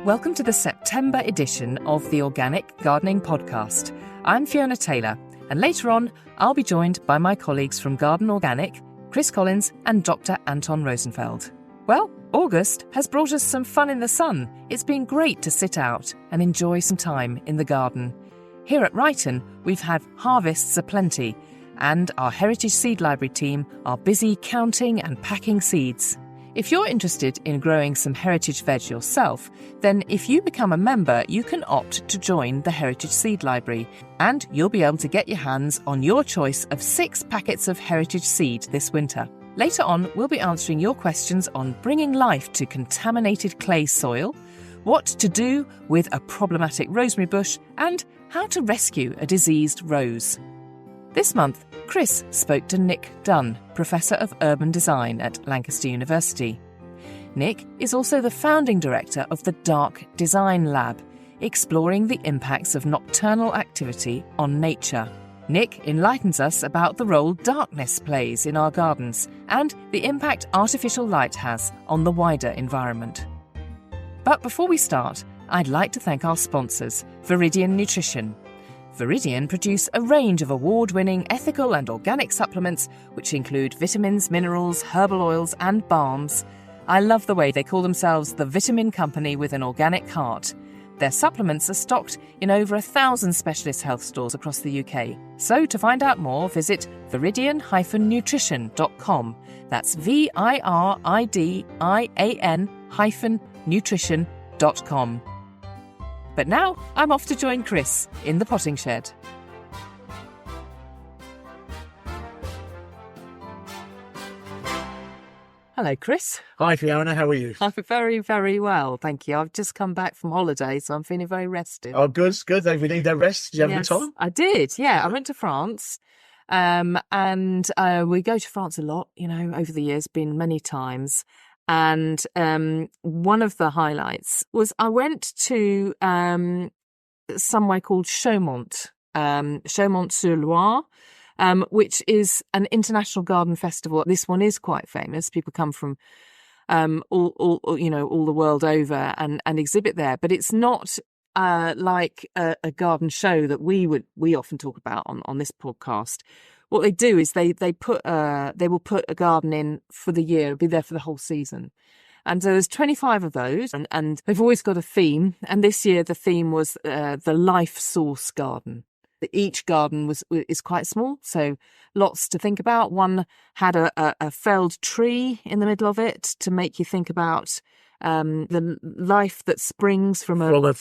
Welcome to the September edition of the Organic Gardening Podcast. I'm Fiona Taylor, and later on, I'll be joined by my colleagues from Garden Organic, Chris Collins and Dr. Anton Rosenfeld. Well, August has brought us some fun in the sun. It's been great to sit out and enjoy some time in the garden. Here at Ryton, we've had harvests aplenty, and our Heritage Seed Library team are busy counting and packing seeds. If you're interested in growing some heritage veg yourself, then if you become a member, you can opt to join the Heritage Seed Library, and you'll be able to get your hands on your choice of 6 packets of heritage seed this winter. Later on, we'll be answering your questions on bringing life to contaminated clay soil, what to do with a problematic rosemary bush, and how to rescue a diseased rose. This month, Chris spoke to Nick Dunn, Professor of Urban Design at Lancaster University. Nick is also the founding director of the Dark Design Lab, exploring the impacts of nocturnal activity on nature. Nick enlightens us about the role darkness plays in our gardens and the impact artificial light has on the wider environment. But before we start, I'd like to thank our sponsors, Viridian Nutrition. Viridian produce a range of award-winning ethical and organic supplements which include vitamins, minerals, herbal oils and balms. I love the way they call themselves the vitamin company with an organic heart. Their supplements are stocked in over 1,000 specialist health stores across the UK. So to find out more, visit viridian-nutrition.com. That's VIRIDIAN-nutrition.com. But now I'm off to join Chris in the potting shed. Hello, Chris. Hi, Fiona. How are you? I'm very, very well, thank you. I've just come back from holiday, so I'm feeling very rested. Oh, good. We need that rest. Did you have a good time? I did, yeah. I went to France, and we go to France a lot, over the years, been many times. And one of the highlights was I went to somewhere called Chaumont, Chaumont-sur-Loire, which is an international garden festival. This one is quite famous. People come from all the world over and exhibit there. But it's not like a garden show that we often talk about on this podcast. What they do is they will put a garden in for the year, be there for the whole season. And so there's 25 of those, and they've always got a theme. And this year the theme was the life source garden. Each garden is quite small, so lots to think about. One had a felled tree in the middle of it to make you think about the life that springs from a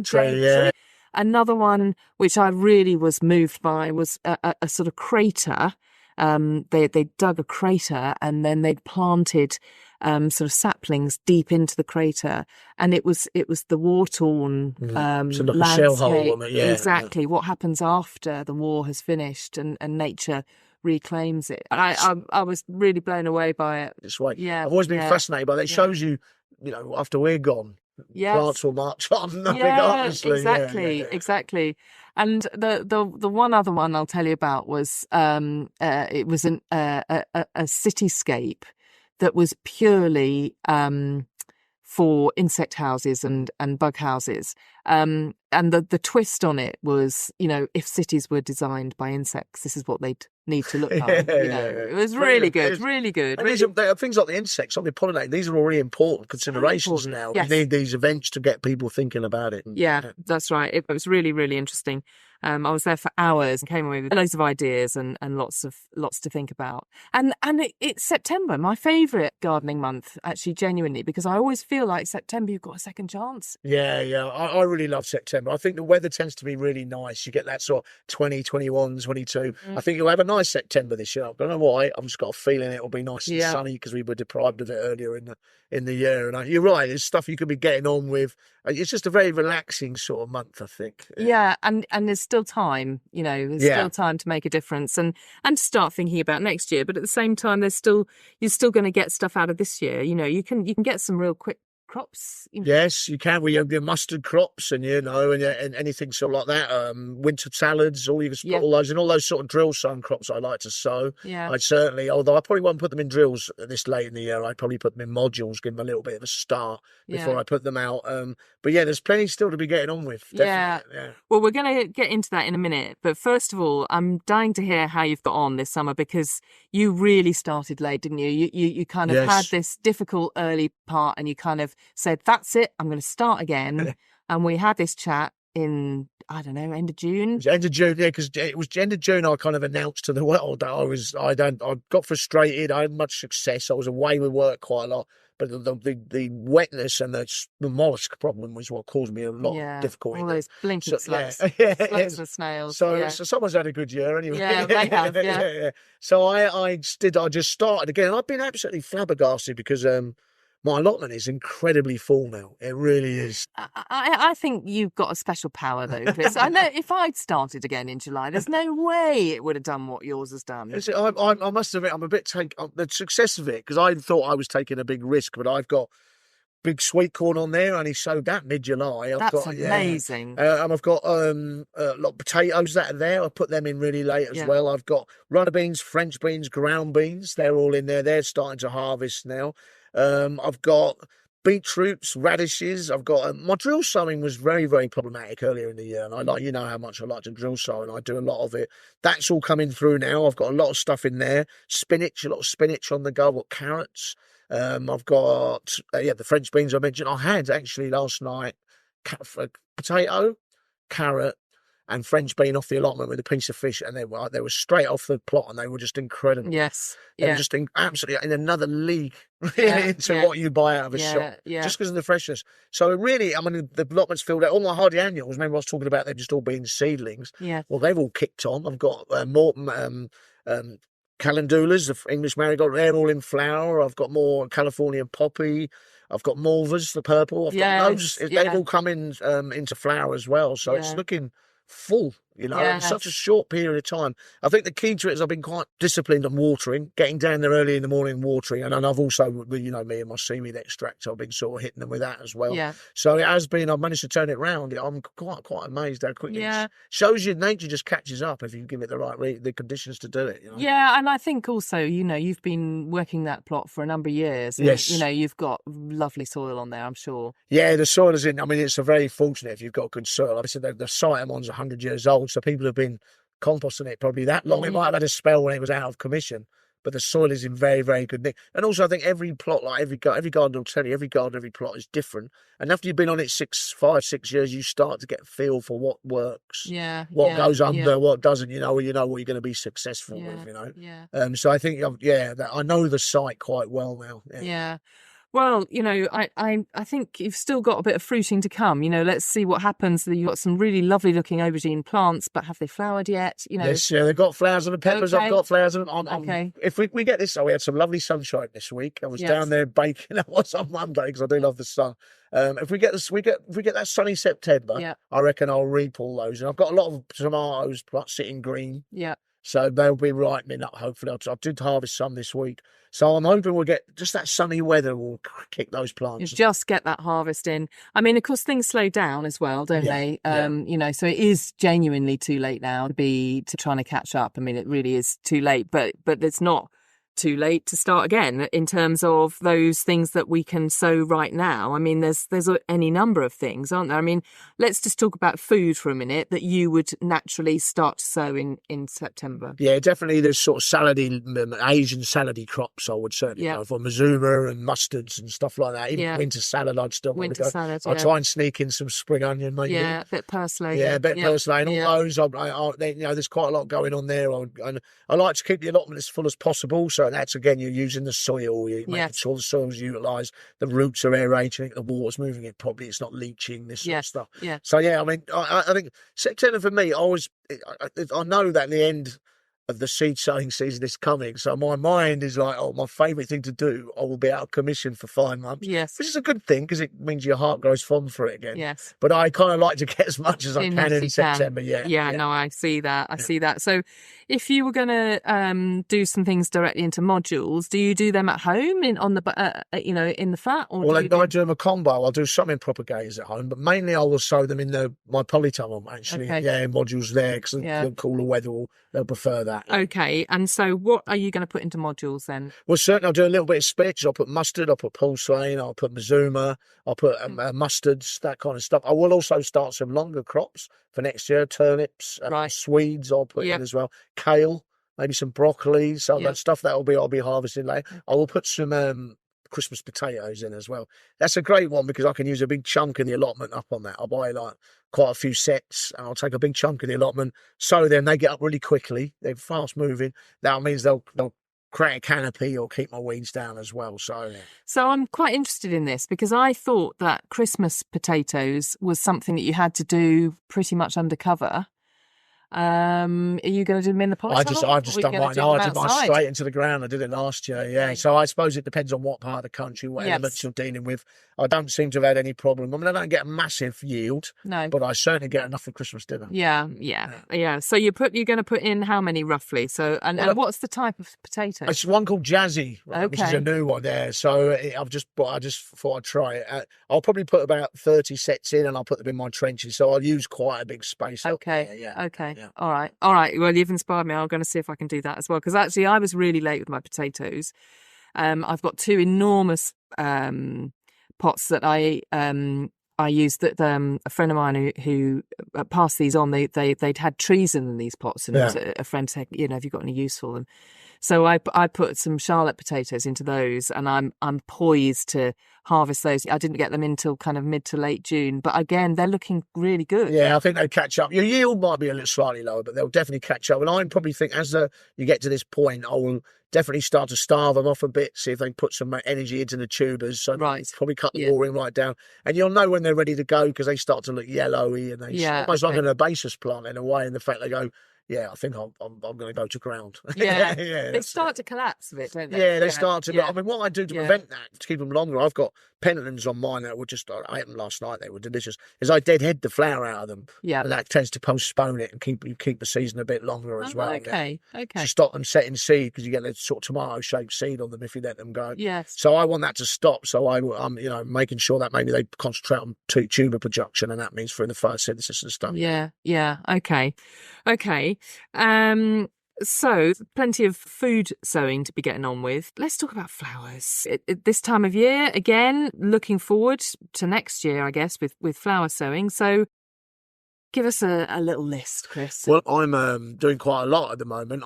tree. Yeah. Another one, which I really was moved by, was a sort of crater. They dug a crater and then they planted sort of saplings deep into the crater, and it was the war-torn so like landscape. a shell hole on it, yeah. Exactly. Yeah. What happens after the war has finished and nature reclaims it. I was really blown away by it. It's right. Yeah, I've always been fascinated by that. It shows you, after we're gone, plants will march on regardlessly. Exactly. And the one other one I'll tell you about was it was a cityscape that was purely for insect houses and bug houses. And the twist on it was, if cities were designed by insects, this is what they'd need to look like. It was really good, really good. And things like the insects, like the pollinating, these are all really important considerations now. Yes. You need these events to get people thinking about it. Yeah, that's right. It was really, really interesting. I was there for hours and came away with loads of ideas and lots to think about. And it's September, my favourite gardening month, actually, genuinely, because I always feel like September you've got a second chance. Yeah. I really love September. I think the weather tends to be really nice. You get that sort of 20, 21, 22. I think you'll have a nice September this year. I don't know why. I've just got a feeling it'll be nice and sunny because we were deprived of it earlier in the year. And you're right. It's stuff you could be getting on with. It's just a very relaxing sort of month, I think. Yeah, and there's still time, still time to make a difference and to start thinking about next year. But at the same time, you're still going to get stuff out of this year. You can get some real quick crops? Yes, you can. We have your mustard crops and, and anything sort of like that. Winter salads, all you can put all those and all those sort of drill sown crops I like to sow. Yeah. I'd certainly, although I probably won't put them in drills this late in the year, I'd probably put them in modules, give them a little bit of a start before I put them out. But yeah, there's plenty still to be getting on with. Definitely. Yeah. Well, we're going to get into that in a minute. But first of all, I'm dying to hear how you've got on this summer, because you really started late, didn't you? You kind of had this difficult early part and you kind of said, that's it, I'm going to start again. And we had this chat in, I don't know, end of June. It was end of June, yeah, because it was end of June I kind of announced to the world that I got frustrated. I had much success. I was away with work quite a lot. But the wetness and the mollusk problem was what caused me a lot of difficulty. All those blinking slugs. Slugs and snails. So someone's had a good year anyway. Yeah, they have, yeah. So I just started again. And I've been absolutely flabbergasted because my allotment is incredibly full now. It really is. I think you've got a special power, though, Chris. I know if I'd started again in July, there's no way it would have done what yours has done. I must admit, I'm a bit the success of it, because I thought I was taking a big risk, but I've got big sweet corn on there. I only sowed that mid-July. That's amazing. And I've got a lot of potatoes that are there. I put them in really late as well. I've got runner beans, French beans, ground beans. They're all in there. They're starting to harvest now. I've got beetroots, radishes. I've got my drill sowing was very, very problematic earlier in the year, and how much I like to drill sow, and I do a lot of it. That's all coming through now. I've got a lot of stuff in there. Spinach, a lot of spinach on the go. I've got carrots. I've got the French beans I mentioned. I had actually last night potato, carrot, and French bean off the allotment with a piece of fish, and they were straight off the plot, and they were just incredible. Yes, they were just absolutely in another league into what you buy out of a shop, just because of the freshness. So really, I mean, the allotment's filled out. All my hardy annuals. Remember, I was talking about them just all being seedlings. Yeah. Well, they've all kicked on. I've got more calendulas, the English marigold. They're all in flower. I've got more Californian poppy. I've got malvas, the purple. I've got those. They've all come in into flower as well. So it's looking full, in such a short period of time. I think the key to it is I've been quite disciplined on watering, getting down there early in the morning watering, and I've also, me and my seaweed extractor, I've been sort of hitting them with that as well. Yeah. So it has been, I've managed to turn it round. I'm quite amazed how quickly it shows you nature just catches up if you give it the right the conditions to do it. Yeah, and I think also, you've been working that plot for a number of years. And, yes. You've got lovely soil on there, I'm sure. Yeah, the soil is it's a very fortunate if you've got good soil. Obviously, the site I'm on's 100 years old, so people have been composting it probably that long. It might have had a spell when it was out of commission, but the soil is in very, very good nick. And also, I think every plot, like every garden will tell you, every garden, every plot is different. And after you've been on it 5, 6 years, you start to get a feel for what works, what goes under, what doesn't. What you're going to be successful with. So I think, I know the site quite well now. Yeah. Well, I think you've still got a bit of fruiting to come. Let's see what happens. You've got some really lovely looking aubergine plants, but have they flowered yet? Yes, they've got flowers on the peppers. Okay. I've got flowers on. Okay. If we get this, we had some lovely sunshine this week. I was down there baking. I was on Monday because I do love the sun. If we get that sunny September, I reckon I'll reap all those. And I've got a lot of tomatoes sitting green. Yeah. So they'll be ripening up, hopefully. I did harvest some this week. So I'm hoping we'll get just that sunny weather will kick those plants. You just get that harvest in. I mean, of course, things slow down as well, don't they? So it is genuinely too late now to trying to catch up. I mean, it really is too late, but it's not too late to start again in terms of those things that we can sow right now. I mean, there's any number of things, aren't there? I mean, let's just talk about food for a minute that you would naturally start to sow in September. Yeah, definitely. There's sort of Asian salady crops. I would certainly go for mazuma and mustards and stuff like that. Even winter salad, I'd still want to go. I'll try and sneak in some spring onion, maybe. Yeah, a bit parsley. Yeah, a bit parsley. And all those, there's quite a lot going on there. And I like to keep the allotment as full as possible. So that's, again, you're using the soil, you're making sure the soil's utilised, the roots are aerating, the water's moving it properly, it's not leaching, this sort of stuff. Yeah. So, I mean, I think September for me, I know that in the end, of the seed sowing season is coming. So my mind is like, oh, my favourite thing to do, I will be out of commission for 5 months. Yes. Which is a good thing because it means your heart grows fond for it again. Yes. But I kind of like to get as much as I can in September. Yeah. No, I see that. I see that. So if you were going to do some things directly into modules, do you do them at home in the flat? Or I do them a combo. I'll do some in propagators at home, but mainly I will sow them in my polytunnel, actually. Okay. Yeah, in modules there because the cooler weather, they'll prefer that. Okay, and so what are you going to put into modules then? Well, certainly I'll do a little bit of spitch. I'll put mustard, I'll put pulsane, I'll put mazuma, I'll put mustards, that kind of stuff. I will also start some longer crops for next year, turnips, Swedes I'll put in as well, kale, maybe some broccoli, so that stuff I'll be harvesting later. I will put some Christmas potatoes in as well. That's a great one because I can use a big chunk of the allotment up on that. I'll buy like quite a few sets and I'll take a big chunk of the allotment. So then they get up really quickly. They're fast moving. That means they'll create a canopy or keep my weeds down as well. So I'm quite interested in this because I thought that Christmas potatoes was something that you had to do pretty much undercover. Are you going to do them in the polytunnel? I've just done mine. No, I did mine straight into the ground. I did it last year. Yeah. Okay. So I suppose it depends on what part of the country, what elements you're dealing with. I don't seem to have had any problem. I mean, I don't get a massive yield, but I certainly get enough for Christmas dinner. Yeah. So you're going to put in how many roughly? So and what's the type of potato? It's one called Jazzy, which is a new one there. So I just thought I'd try it. I'll probably put about 30 sets in, and I'll put them in my trenches. So I'll use quite a big space. Okay. Okay. Yeah. All right. Well, you've inspired me. I'm going to see if I can do that as well. Because actually, I was really late with my potatoes. I've got 2 enormous pots that I used. That a friend of mine who passed these on. They'd had trees in these pots, and a friend said, have you got any use for them? So I put some Charlotte potatoes into those, and I'm poised to harvest those. I didn't get them until kind of mid to late June, but again, they're looking really good. Yeah, I think they catch up. Your yield might be a little slightly lower, but they'll definitely catch up. And I probably think as you get to this point, I will definitely start to starve them off a bit, see if they can put some energy into the tubers. So probably cut the watering right down. And you'll know when they're ready to go because they start to look yellowy and they almost like an herbaceous plant in a way, in the fact they go, I think I'm going to go to ground. They start to collapse a bit, don't they? Yeah, they start to. I mean, what I do to prevent that, to keep them longer, I've got pendulums on mine that were I ate them last night. They were delicious. Is I deadhead the flower out of them. Yeah, and that tends to postpone it and keep the season a bit longer as well. Okay. To stop them setting seed because you get that sort of tomato-shaped seed on them if you let them go. Yes. So I want that to stop. So I'm making sure that maybe they concentrate on tuber production, and that means through the photosynthesis and stuff. Yeah. Okay. So plenty of food sowing to be getting on with. Let's talk about flowers. This time of year, again, looking forward to next year, I guess, with flower sowing. So give us a little list, Chris. Well, I'm doing quite a lot at the moment.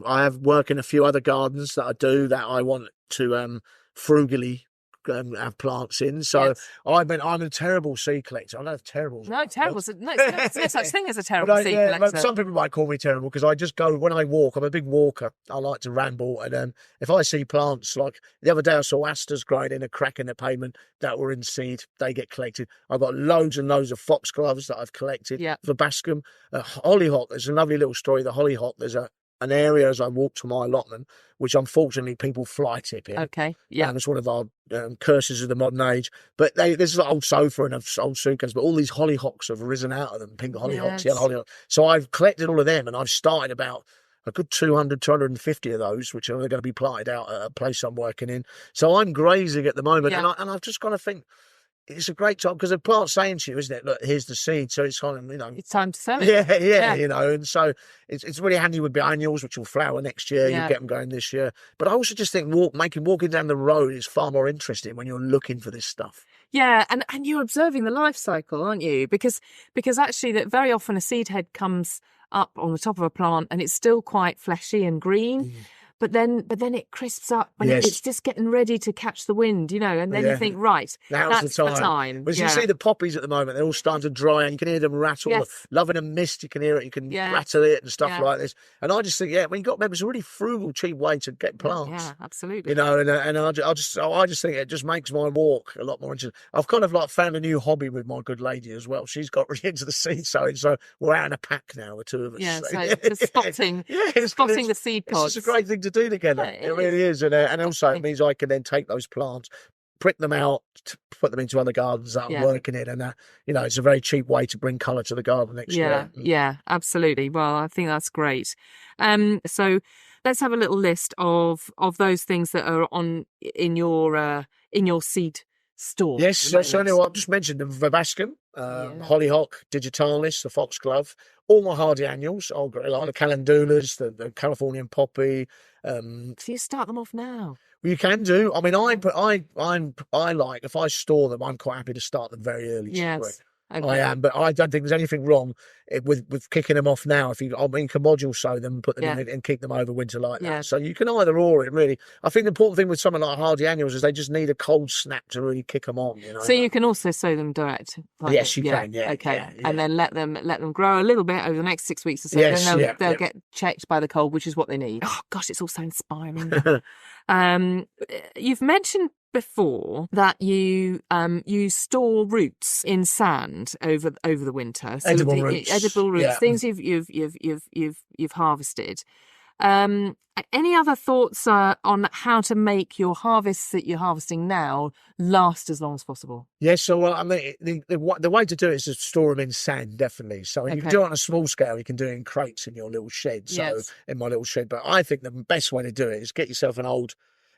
I have work in a few other gardens that I do that I want to frugally have plants in. So I'm a terrible seed collector. I know terrible. No, terrible. There's no such thing as a terrible seed collector. Some people might call me terrible because I just go, when I walk, I'm a big walker. I like to ramble. And if I see plants, like the other day I saw asters growing in a crack in the pavement that were in seed, they get collected. I've got loads and loads of foxgloves that I've collected. For Bascom. Hollyhock, there's a lovely little story. The hollyhock, there's an area as I walk to my allotment, which unfortunately people fly tip in. Okay, yeah. And it's one of our curses of the modern age. But there's an old sofa and old suitcase, but all these hollyhocks have risen out of them, pink hollyhocks, yellow hollyhocks. So I've collected all of them, and I've started about a good 200, 250 of those, which are going to be planted out at a place I'm working in. So I'm grazing at the moment, and I've just got to think, it's a great time because the plant's saying to you, isn't it? Look, here's the seed. So it's kind of, it's time to sow it. Yeah. And so it's really handy with biennials, which will flower next year. You'll get them going this year. But I also just think walking down the road is far more interesting when you're looking for this stuff. Yeah, and you're observing the life cycle, aren't you? Because actually that very often a seed head comes up on the top of a plant and it's still quite fleshy and green. but then it crisps up when it's just getting ready to catch the wind, and then you think, right, that's the time. Well, you see the poppies at the moment, they're all starting to dry and you can hear them rattle. Yes. Loving a mist, you can hear it, you can rattle it and stuff like this. And I just think, when you've got it's a really frugal, cheap way to get plants. Yeah, absolutely. And I just think it just makes my walk a lot more interesting. I've kind of like found a new hobby with my good lady as well. She's got really into the seed sowing, so we're out in a pack now, the two of us. Yeah, so just spotting the seed pods. It's a great thing to do together. It really is. And also it means I can then take those plants, prick them out, put them into other gardens that I'm working in, and it's a very cheap way to bring colour to the garden next year. Yeah, absolutely. Well, I think that's great. So let's have a little list of those things that are in your seed store. Yes, so anyway, I've just mentioned the verbascum, hollyhock, digitalis, the foxglove, all my hardy annuals, like the calendulas, the Californian poppy. So you start them off now. You can do. I mean, I like, if I store them, I'm quite happy to start them very early. Yes. Okay. I am, but I don't think there's anything wrong with kicking them off now. If you can module sow them, put them in it and keep them over winter like that. So you can either or it really. I think the important thing with something like hardy annuals is they just need a cold snap to really kick them on. So you can also sow them direct. Yes, you can. Yeah. Okay. Yeah. And then let them grow a little bit over the next 6 weeks or so. Yes, then they'll get checked by the cold, which is what they need. Oh gosh, it's all so inspiring. You've mentioned before that you store roots in sand over the winter. So edible roots, things you've harvested. Any other thoughts on how to make your harvests that you're harvesting now last as long as possible? Yes, so I mean the way to do it is to store them in sand, definitely. So you can do it on a small scale. You can do it in crates in your little shed. So in my little shed, but I think the best way to do it is get yourself an old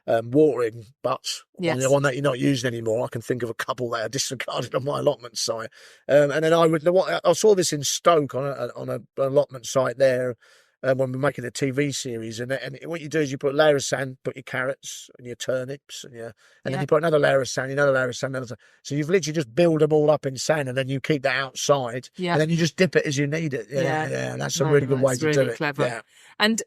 watering butts, the one that you're not using anymore. I can think of a couple that are disregarded on my allotment site, and then I saw this in Stoke on an allotment site there. When we're making a TV series, and what you do is you put a layer of sand, put your carrots and your turnips, and then you put another layer of sand, another layer of sand, another. So you've literally just build them all up in sand, and then you keep that outside, and then you just dip it as you need it. And that's a really good way to do it. Clever. Yeah. And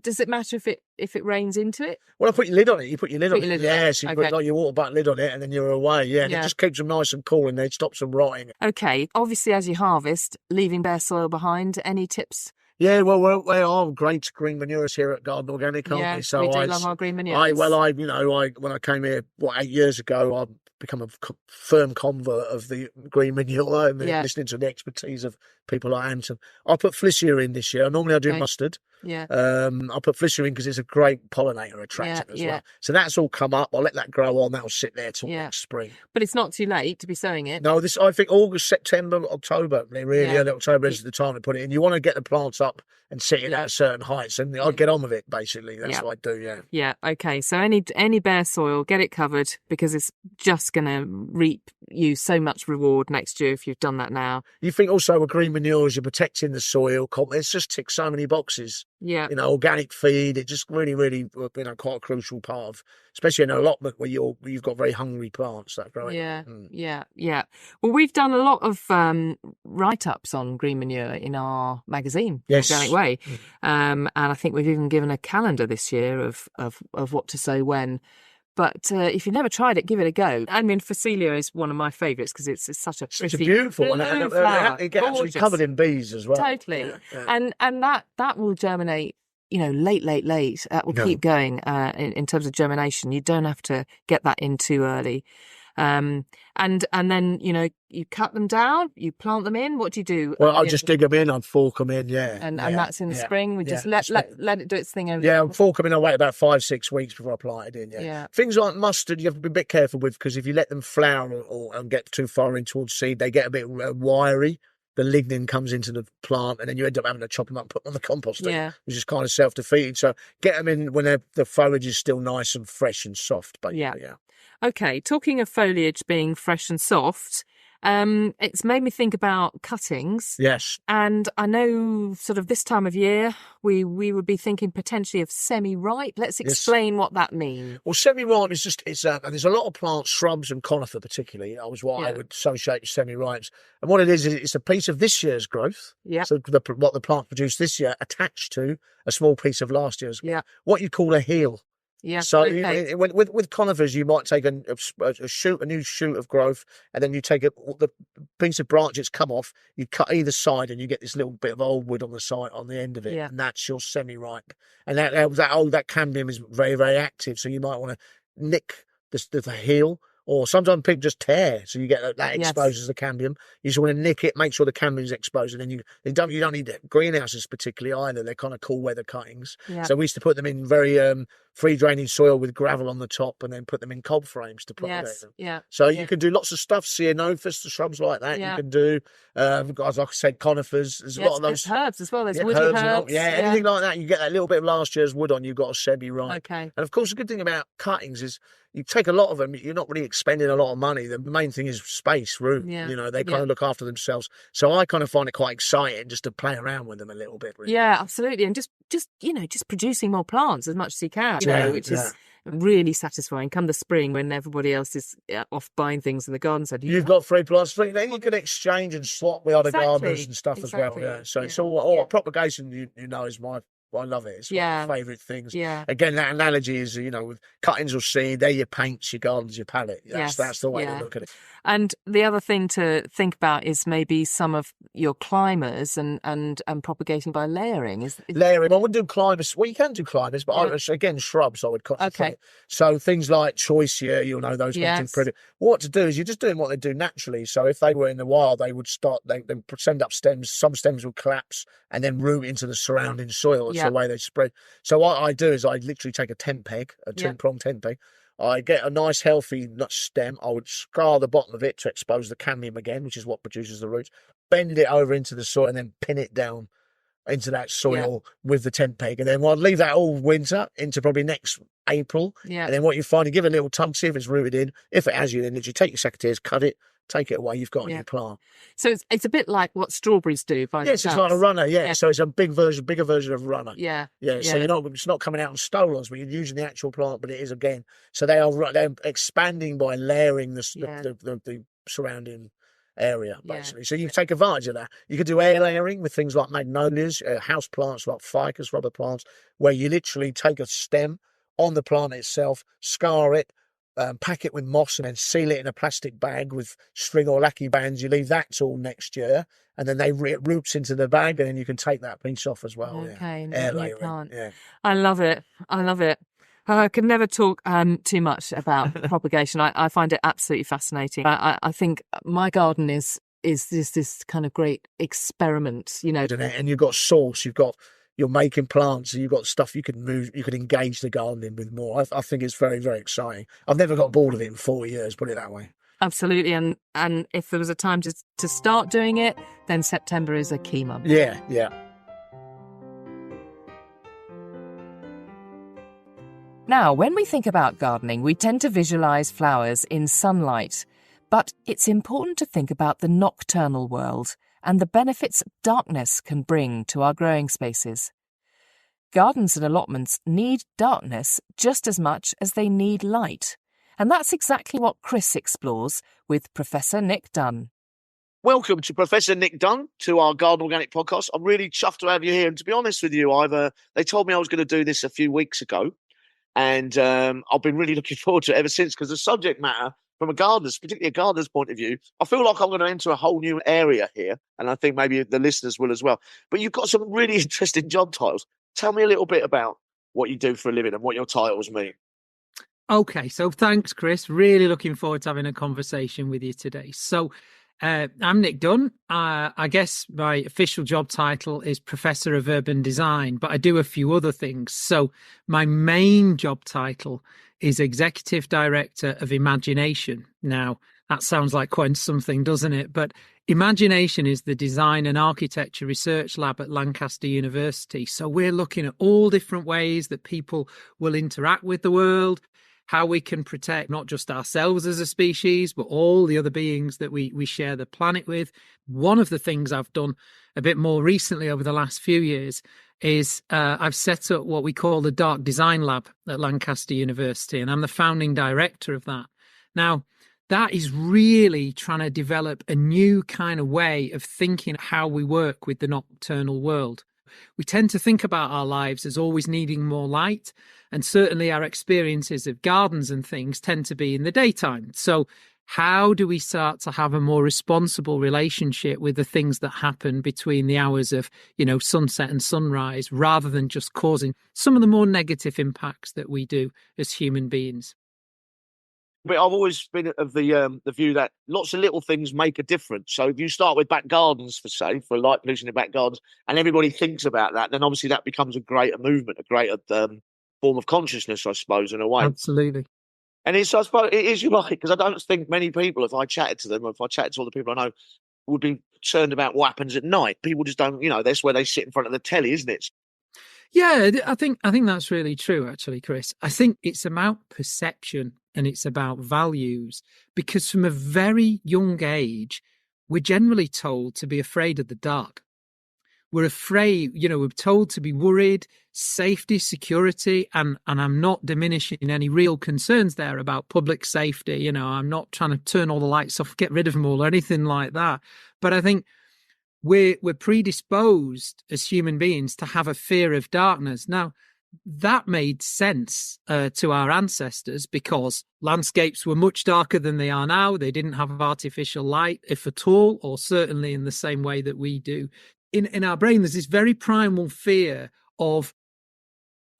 does it matter if it rains into it? Well, I put your lid on it. You put your lid on it. Yes, you put like your water butt lid on it, and then you're away. Yeah, and it just keeps them nice and cool, and it stops them rotting. Okay. Obviously, as you harvest, leaving bare soil behind. Any tips? Yeah, well, we are great green manures here at Garden Organic, aren't we? So we do love our green manures. When I came here 8 years ago, I become a firm convert of the green manure and listening to the expertise of people like Anton. I put Flissia in this year. Normally I do mustard. Yeah. I put Flissia in because it's a great pollinator attractant as well. So that's all come up. I'll let that grow on. That'll sit there till next spring. But it's not too late to be sowing it. No, I think August, September, October. Really early October is the time to put it in. You want to get the plants up and sit it at certain heights, and I'll get on with it. Basically, that's what I do. Yeah. Yeah. Okay. So any bare soil, get it covered because it's just going to reap you so much reward next year if you've done that now. You think also with green manures, you're protecting the soil. It's just ticks so many boxes. Yeah. Organic feed. It just really, really, quite a crucial part of, especially in an allotment where you've got very hungry plants that grow. Yeah. Well, we've done a lot of write-ups on green manure in our magazine, Organic Way, and I think we've even given a calendar this year of what to sow when. But if you've never tried it, give it a go. I mean, Phacelia is one of my favourites because it's such a pretty, it's beautiful flower. It gets actually covered in bees as well. Totally, and that will germinate. Late. That will keep going in terms of germination. You don't have to get that in too early. And then you cut them down, you plant them in. What do you do? Well, I'll just dig them in, I'd fork them in, and that's in the spring. We just let it do its thing. I'll fork them in. I'll wait about 5-6 weeks before I plant it in. Things like mustard, you have to be a bit careful with because if you let them flower and get too far in towards seed, they get a bit wiry. The lignin comes into the plant, and then you end up having to chop them up and put them on the composting, which is kind of self-defeating. So get them in when the foliage is still nice and fresh and soft. Basically. Okay, talking of foliage being fresh and soft, It's made me think about cuttings. Yes. And I know sort of this time of year, we would be thinking potentially of semi-ripe. Let's explain what that means. Well, semi-ripe is just, there's a lot of plants, shrubs and conifer particularly, I would associate with semi-ripes. And what it is it's a piece of this year's growth. Yeah. So what the plant produced this year attached to a small piece of last year's. Yeah. What you call a heel. Yeah. So with conifers, you might take a new shoot of growth, and then you take the piece of branch that's come off, you cut either side, and you get this little bit of old wood on the side, on the end of it, and that's your semi-ripe. And that cambium is very, very active, so you might want to nick the heel. Or sometimes people just tear, so you get that exposes the cambium. You just want to nick it, make sure the cambium's exposed, and then you don't need greenhouses particularly either. They're kind of cool weather cuttings. Yeah. So we used to put them in very free draining soil with gravel on the top, and then put them in cob frames to propagate them. Yeah. So you can do lots of stuff. Ceanothus, the shrubs like that. Yeah. You can do, as I said, conifers. There's a lot of those herbs as well. There's woody herbs. Anything like that. You get that little bit of last year's wood on. You've got a semi-ripe. Okay. And of course, the good thing about cuttings is, you take a lot of them, you're not really expending a lot of money. The main thing is space, room. Yeah. They kind of look after themselves. So I kind of find it quite exciting just to play around with them a little bit. Really. Yeah, absolutely. And just producing more plants as much as you can, which is really satisfying come the spring when everybody else is off buying things in the garden centre. You've got free plants, then you can exchange and swap with other gardeners and stuff as well. Yeah. So it's all propagation, is I love it. It's one of my favourite things. Yeah. Again, that analogy is, with cuttings or seed, they're your paints, your gardens, your palette. That's the way to look at it. And the other thing to think about is maybe some of your climbers and propagating by layering. Layering. I wouldn't do climbers. Well, you can do climbers, but again, shrubs I would concentrate. Okay. So things like choicea, those things. What to do is you're just doing what they do naturally. So if they were in the wild, they would they send up stems. Some stems would collapse and then root into the surrounding soil. That's the way they spread. So what I do is I literally take a tent peg, a two-pronged tent peg. I get a nice healthy nut stem. I would scar the bottom of it to expose the cambium again, which is what produces the roots. Bend it over into the soil and then pin it down into that soil with the tent peg. And then I'd leave that all winter into probably next April. Yeah. And then what you find, you give it a little tug, see if it's rooted in. If it has, you then literally take your secateurs, cut it, take it away, you've got a new plant. So it's a bit like what strawberries do. Yes, it's like a runner, So it's a bigger version of runner. Yeah. So it's not coming out in stolons, but you're using the actual plant, but it is again. So they're expanding by layering the surrounding area, basically. So you take advantage of that. You could do air layering with things like magnolias, house plants like ficus, rubber plants, where you literally take a stem on the plant itself, scar it, pack it with moss and then seal it in a plastic bag with string or lackey bands. You leave that till next year, and then it roots into the bag, and then you can take that piece off as well. Okay, air layering. Yeah. I love it. I could never talk too much about propagation. I find it absolutely fascinating. I think my garden is this kind of great experiment, And you've got source, you're making plants, and you've got stuff you can move, you can engage the garden in with more. I think it's very, very exciting. I've never got bored of it in 4 years, put it that way. Absolutely. And if there was a time to start doing it, then September is a key month. Yeah. Now, when we think about gardening, we tend to visualise flowers in sunlight. But it's important to think about the nocturnal world and the benefits darkness can bring to our growing spaces. Gardens and allotments need darkness just as much as they need light. And that's exactly what Chris explores with Professor Nick Dunn. Welcome to Professor Nick Dunn to our Garden Organic podcast. I'm really chuffed to have you here. And to be honest with you, they told me I was going to do this a few weeks ago. And I've been really looking forward to it ever since, because the subject matter, from a gardener's, particularly a gardener's point of view, I feel like I'm going to enter a whole new area here. And I think maybe the listeners will as well. But you've got some really interesting job titles. Tell me a little bit about what you do for a living and what your titles mean. Okay, so thanks, Chris. Really looking forward to having a conversation with you today. So I'm Nick Dunn. I guess my official job title is Professor of Urban Design, but I do a few other things. So my main job title is Executive Director of Imagination. Now, that sounds like quite something, doesn't it? But Imagination is the design and architecture research lab at Lancaster University. So we're looking at all different ways that people will interact with the world, how we can protect not just ourselves as a species, but all the other beings that we share the planet with. One of the things I've done a bit more recently over the last few years is I've set up what we call the Dark Design Lab at Lancaster University, and I'm the founding director of that. Now, that is really trying to develop a new kind of way of thinking how we work with the nocturnal world. We tend to think about our lives as always needing more light, and certainly our experiences of gardens and things tend to be in the daytime. So how do we start to have a more responsible relationship with the things that happen between the hours of, sunset and sunrise, rather than just causing some of the more negative impacts that we do as human beings? But I've always been of the view that lots of little things make a difference. So if you start with back gardens, for light pollution in back gardens, and everybody thinks about that, then obviously that becomes a greater movement, a greater form of consciousness, I suppose, in a way. Absolutely. And I suppose it is, you're right, because I don't think many people, if I chatted to them, or if I chatted to all the people I know, would be concerned about what happens at night. People just don't, that's where they sit in front of the telly, isn't it? Yeah, I think that's really true, actually, Chris. I think it's about perception and it's about values, because from a very young age, we're generally told to be afraid of the dark. We're afraid, we're told to be worried, safety, security, and I'm not diminishing any real concerns there about public safety. I'm not trying to turn all the lights off, get rid of them all or anything like that. But I think we're predisposed as human beings to have a fear of darkness. Now, that made sense to our ancestors because landscapes were much darker than they are now. They didn't have artificial light, if at all, or certainly in the same way that we do. In our brain, there's this very primal fear of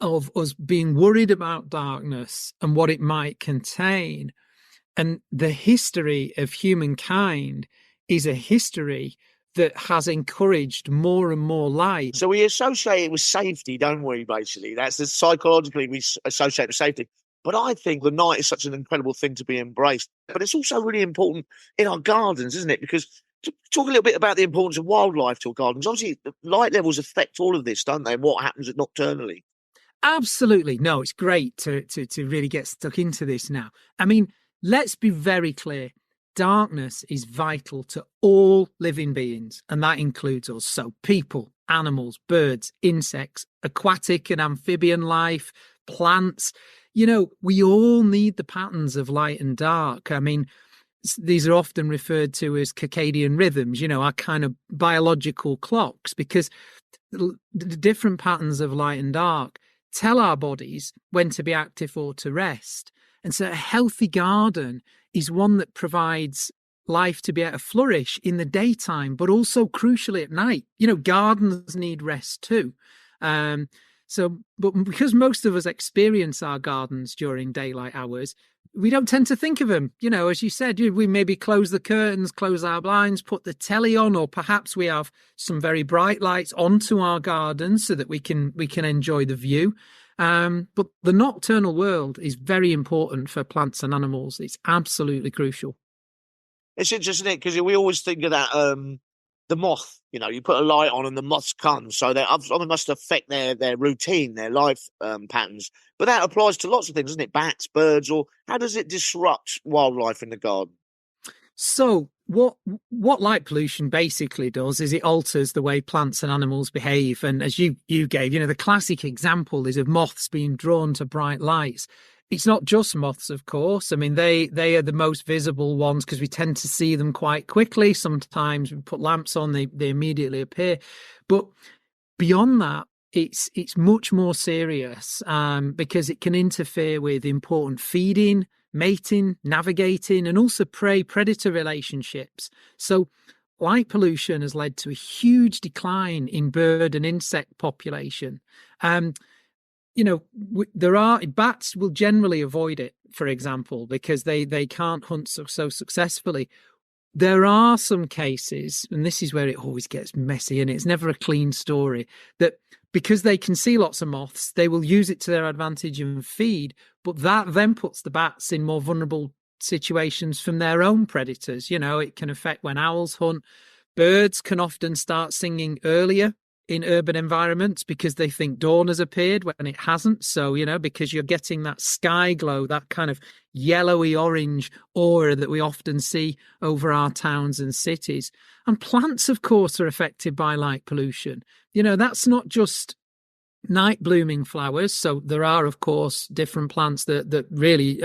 us being worried about darkness and what it might contain. And the history of humankind is a history that has encouraged more and more light. So we associate it with safety, don't we, basically? That's psychologically we associate with safety. But I think the night is such an incredible thing to be embraced. But it's also really important in our gardens, isn't it? Because to talk a little bit about the importance of wildlife to our gardens. Obviously, the light levels affect all of this, don't they? And what happens nocturnally. Absolutely. No, it's great to really get stuck into this now. I mean, let's be very clear. Darkness is vital to all living beings, and that includes us. So people, animals, birds, insects, aquatic and amphibian life, plants. We all need the patterns of light and dark. I mean, these are often referred to as circadian rhythms, our kind of biological clocks, because the different patterns of light and dark tell our bodies when to be active or to rest. And so a healthy garden is one that provides life to be able to flourish in the daytime, but also crucially at night. Gardens need rest too. But because most of us experience our gardens during daylight hours, we don't tend to think of them. As you said, we maybe close the curtains, close our blinds, put the telly on, or perhaps we have some very bright lights onto our gardens so that we can enjoy the view. But the nocturnal world is very important for plants and animals. It's absolutely crucial. It's interesting, because we always think of that, the moth, you put a light on and the moths come. So they must affect their routine, their life patterns. But that applies to lots of things, doesn't it? Bats, birds, or how does it disrupt wildlife in the garden? So what light pollution basically does is it alters the way plants and animals behave. And as you gave, the classic example is of moths being drawn to bright lights. It's not just moths, of course. I mean, they are the most visible ones because we tend to see them quite quickly. Sometimes we put lamps on, they immediately appear. But beyond that, it's much more serious because it can interfere with important feeding, mating, navigating, and also prey-predator relationships. So light pollution has led to a huge decline in bird and insect population. Bats will generally avoid it, for example, because they can't hunt so successfully. There are some cases, and this is where it always gets messy, and it's never a clean story, that because they can see lots of moths, they will use it to their advantage and feed, but that then puts the bats in more vulnerable situations from their own predators. It can affect when owls hunt. Birds can often start singing earlier in urban environments because they think dawn has appeared when it hasn't. So, because you're getting that sky glow, that kind of yellowy orange aura that we often see over our towns and cities. And plants, of course, are affected by light pollution. That's not just night blooming flowers. So there are, of course, different plants that really,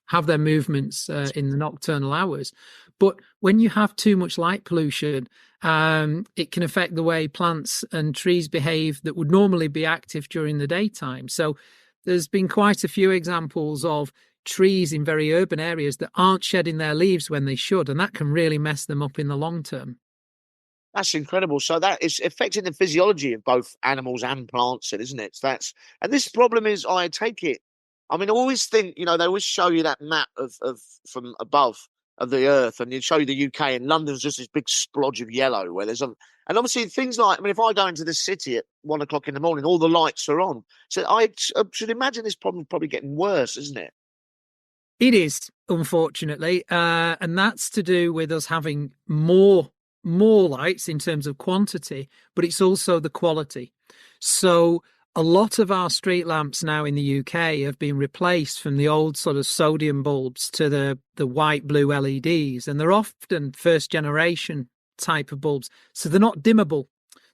have their movements in the nocturnal hours. But when you have too much light pollution, it can affect the way plants and trees behave that would normally be active during the daytime. So there's been quite a few examples of trees in very urban areas that aren't shedding their leaves when they should, and that can really mess them up in the long term. That's incredible. So that is affecting the physiology of both animals and plants, isn't it? And this problem is, I take it. I mean, I always think, they always show you that map of from above of the earth, and you show you the UK, and London's just this big splodge of yellow where there's and obviously things like, if I go into the city at 1 o'clock in the morning, all the lights are on. So I should imagine this problem probably getting worse, isn't it? It is, unfortunately, and that's to do with us having more lights in terms of quantity, but it's also the quality. So a lot of our street lamps now in the UK have been replaced from the old sort of sodium bulbs to the white blue LEDs, and they're often first generation type of bulbs, so they're not dimmable.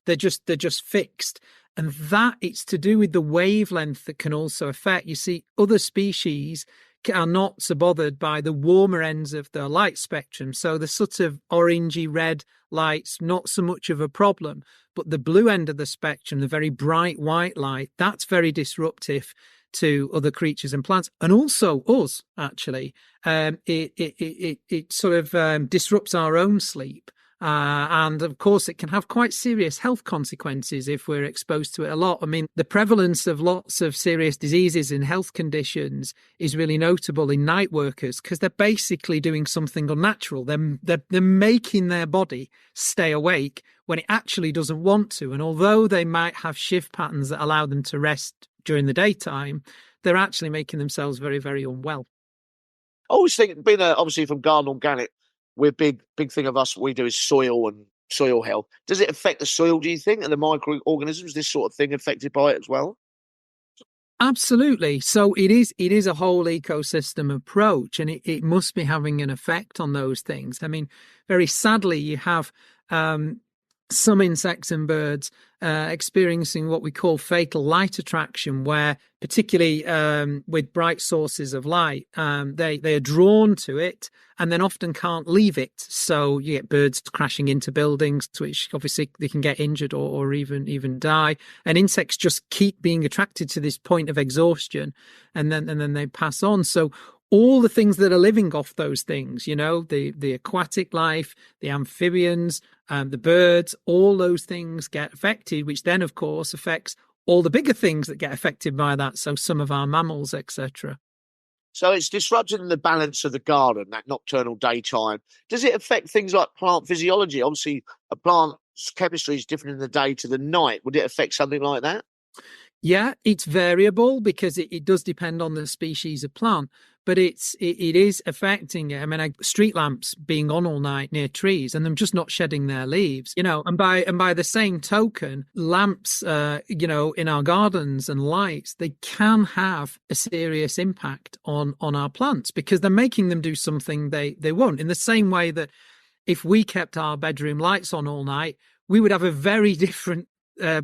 They're just fixed, and that it's to do with the wavelength that can also affect. You see, other species are not so bothered by the warmer ends of the light spectrum, so the sort of orangey red lights, not so much of a problem, but the blue end of the spectrum, the very bright white light, that's very disruptive to other creatures and plants, and also us, actually. It sort of disrupts our own sleep. And of course, it can have quite serious health consequences if we're exposed to it a lot. I mean, the prevalence of lots of serious diseases and health conditions is really notable in night workers because they're basically doing something unnatural. They're making their body stay awake when it actually doesn't want to. And although they might have shift patterns that allow them to rest during the daytime, they're actually making themselves very, very unwell. I always think, being obviously from Garden Organic, we're big thing of us, what we do is soil and soil health. Does it affect the soil, do you think, and the microorganisms, this sort of thing, affected by it as well? Absolutely. So it is a whole ecosystem approach, and it must be having an effect on those things. I mean, very sadly, you have some insects and birds experiencing what we call fatal light attraction, where particularly with bright sources of light, they are drawn to it and then often can't leave it. So you get birds crashing into buildings, which obviously they can get injured or even die. And insects just keep being attracted to this point of exhaustion, and then they pass on. So all the things that are living off those things, the aquatic life, the amphibians, the birds, all those things get affected, which then, of course, affects all the bigger things that get affected by that. So some of our mammals, etc. So it's disrupting the balance of the garden, that nocturnal daytime. Does it affect things like plant physiology? Obviously, a plant's chemistry is different in the day to the night. Would it affect something like that? Yeah, it's variable because it does depend on the species of plant, but it is affecting it. I mean, street lamps being on all night near trees and them just not shedding their leaves, and by the same token, lamps, in our gardens and lights, they can have a serious impact on our plants because they're making them do something they won't. In the same way that if we kept our bedroom lights on all night, we would have a very different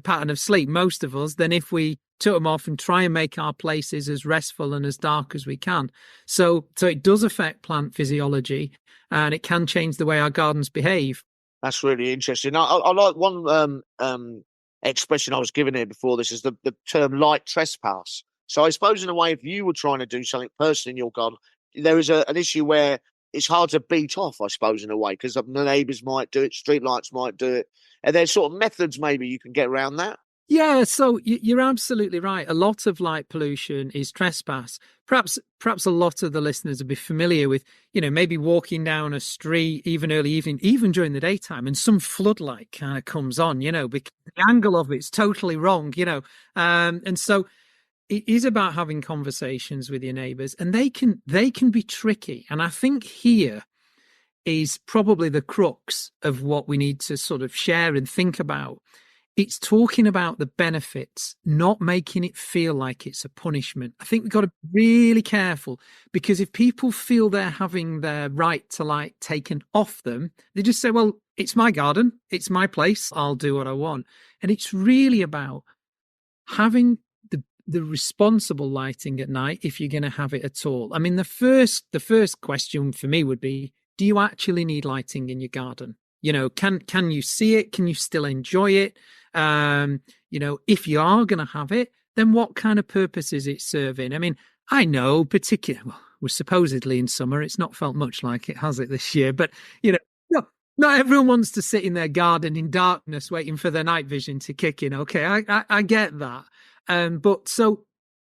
pattern of sleep, most of us, than if we took them off and try and make our places as restful and as dark as we can. So it does affect plant physiology, and it can change the way our gardens behave. That's really interesting. I like one expression I was given here before this is the term light trespass. So I suppose in a way, if you were trying to do something personally in your garden, there is an issue where it's hard to beat off, I suppose, in a way, because the neighbours might do it, streetlights might do it. And there's sort of methods maybe you can get around that. Yeah, so you're absolutely right. A lot of light pollution is trespass. Perhaps a lot of the listeners will be familiar with, maybe walking down a street, even early evening, even during the daytime, and some floodlight kind of comes on, because the angle of it's totally wrong, and so it is about having conversations with your neighbours, and they can be tricky. And I think here is probably the crux of what we need to sort of share and think about. It's talking about the benefits, not making it feel like it's a punishment. I think we've got to be really careful, because if people feel they're having their right to light taken off them, they just say, well, it's my garden, it's my place, I'll do what I want. And it's really about having the responsible lighting at night, if you're going to have it at all. I mean, the first question for me would be, do you actually need lighting in your garden? You know, can you see it? Can you still enjoy it? You know, if you are going to have it, then what kind of purpose is it serving? I mean, I know particularly, well, we're supposedly in summer. It's not felt much like it, has it, this year? But, you know, not everyone wants to sit in their garden in darkness waiting for their night vision to kick in. Okay, I get that. But so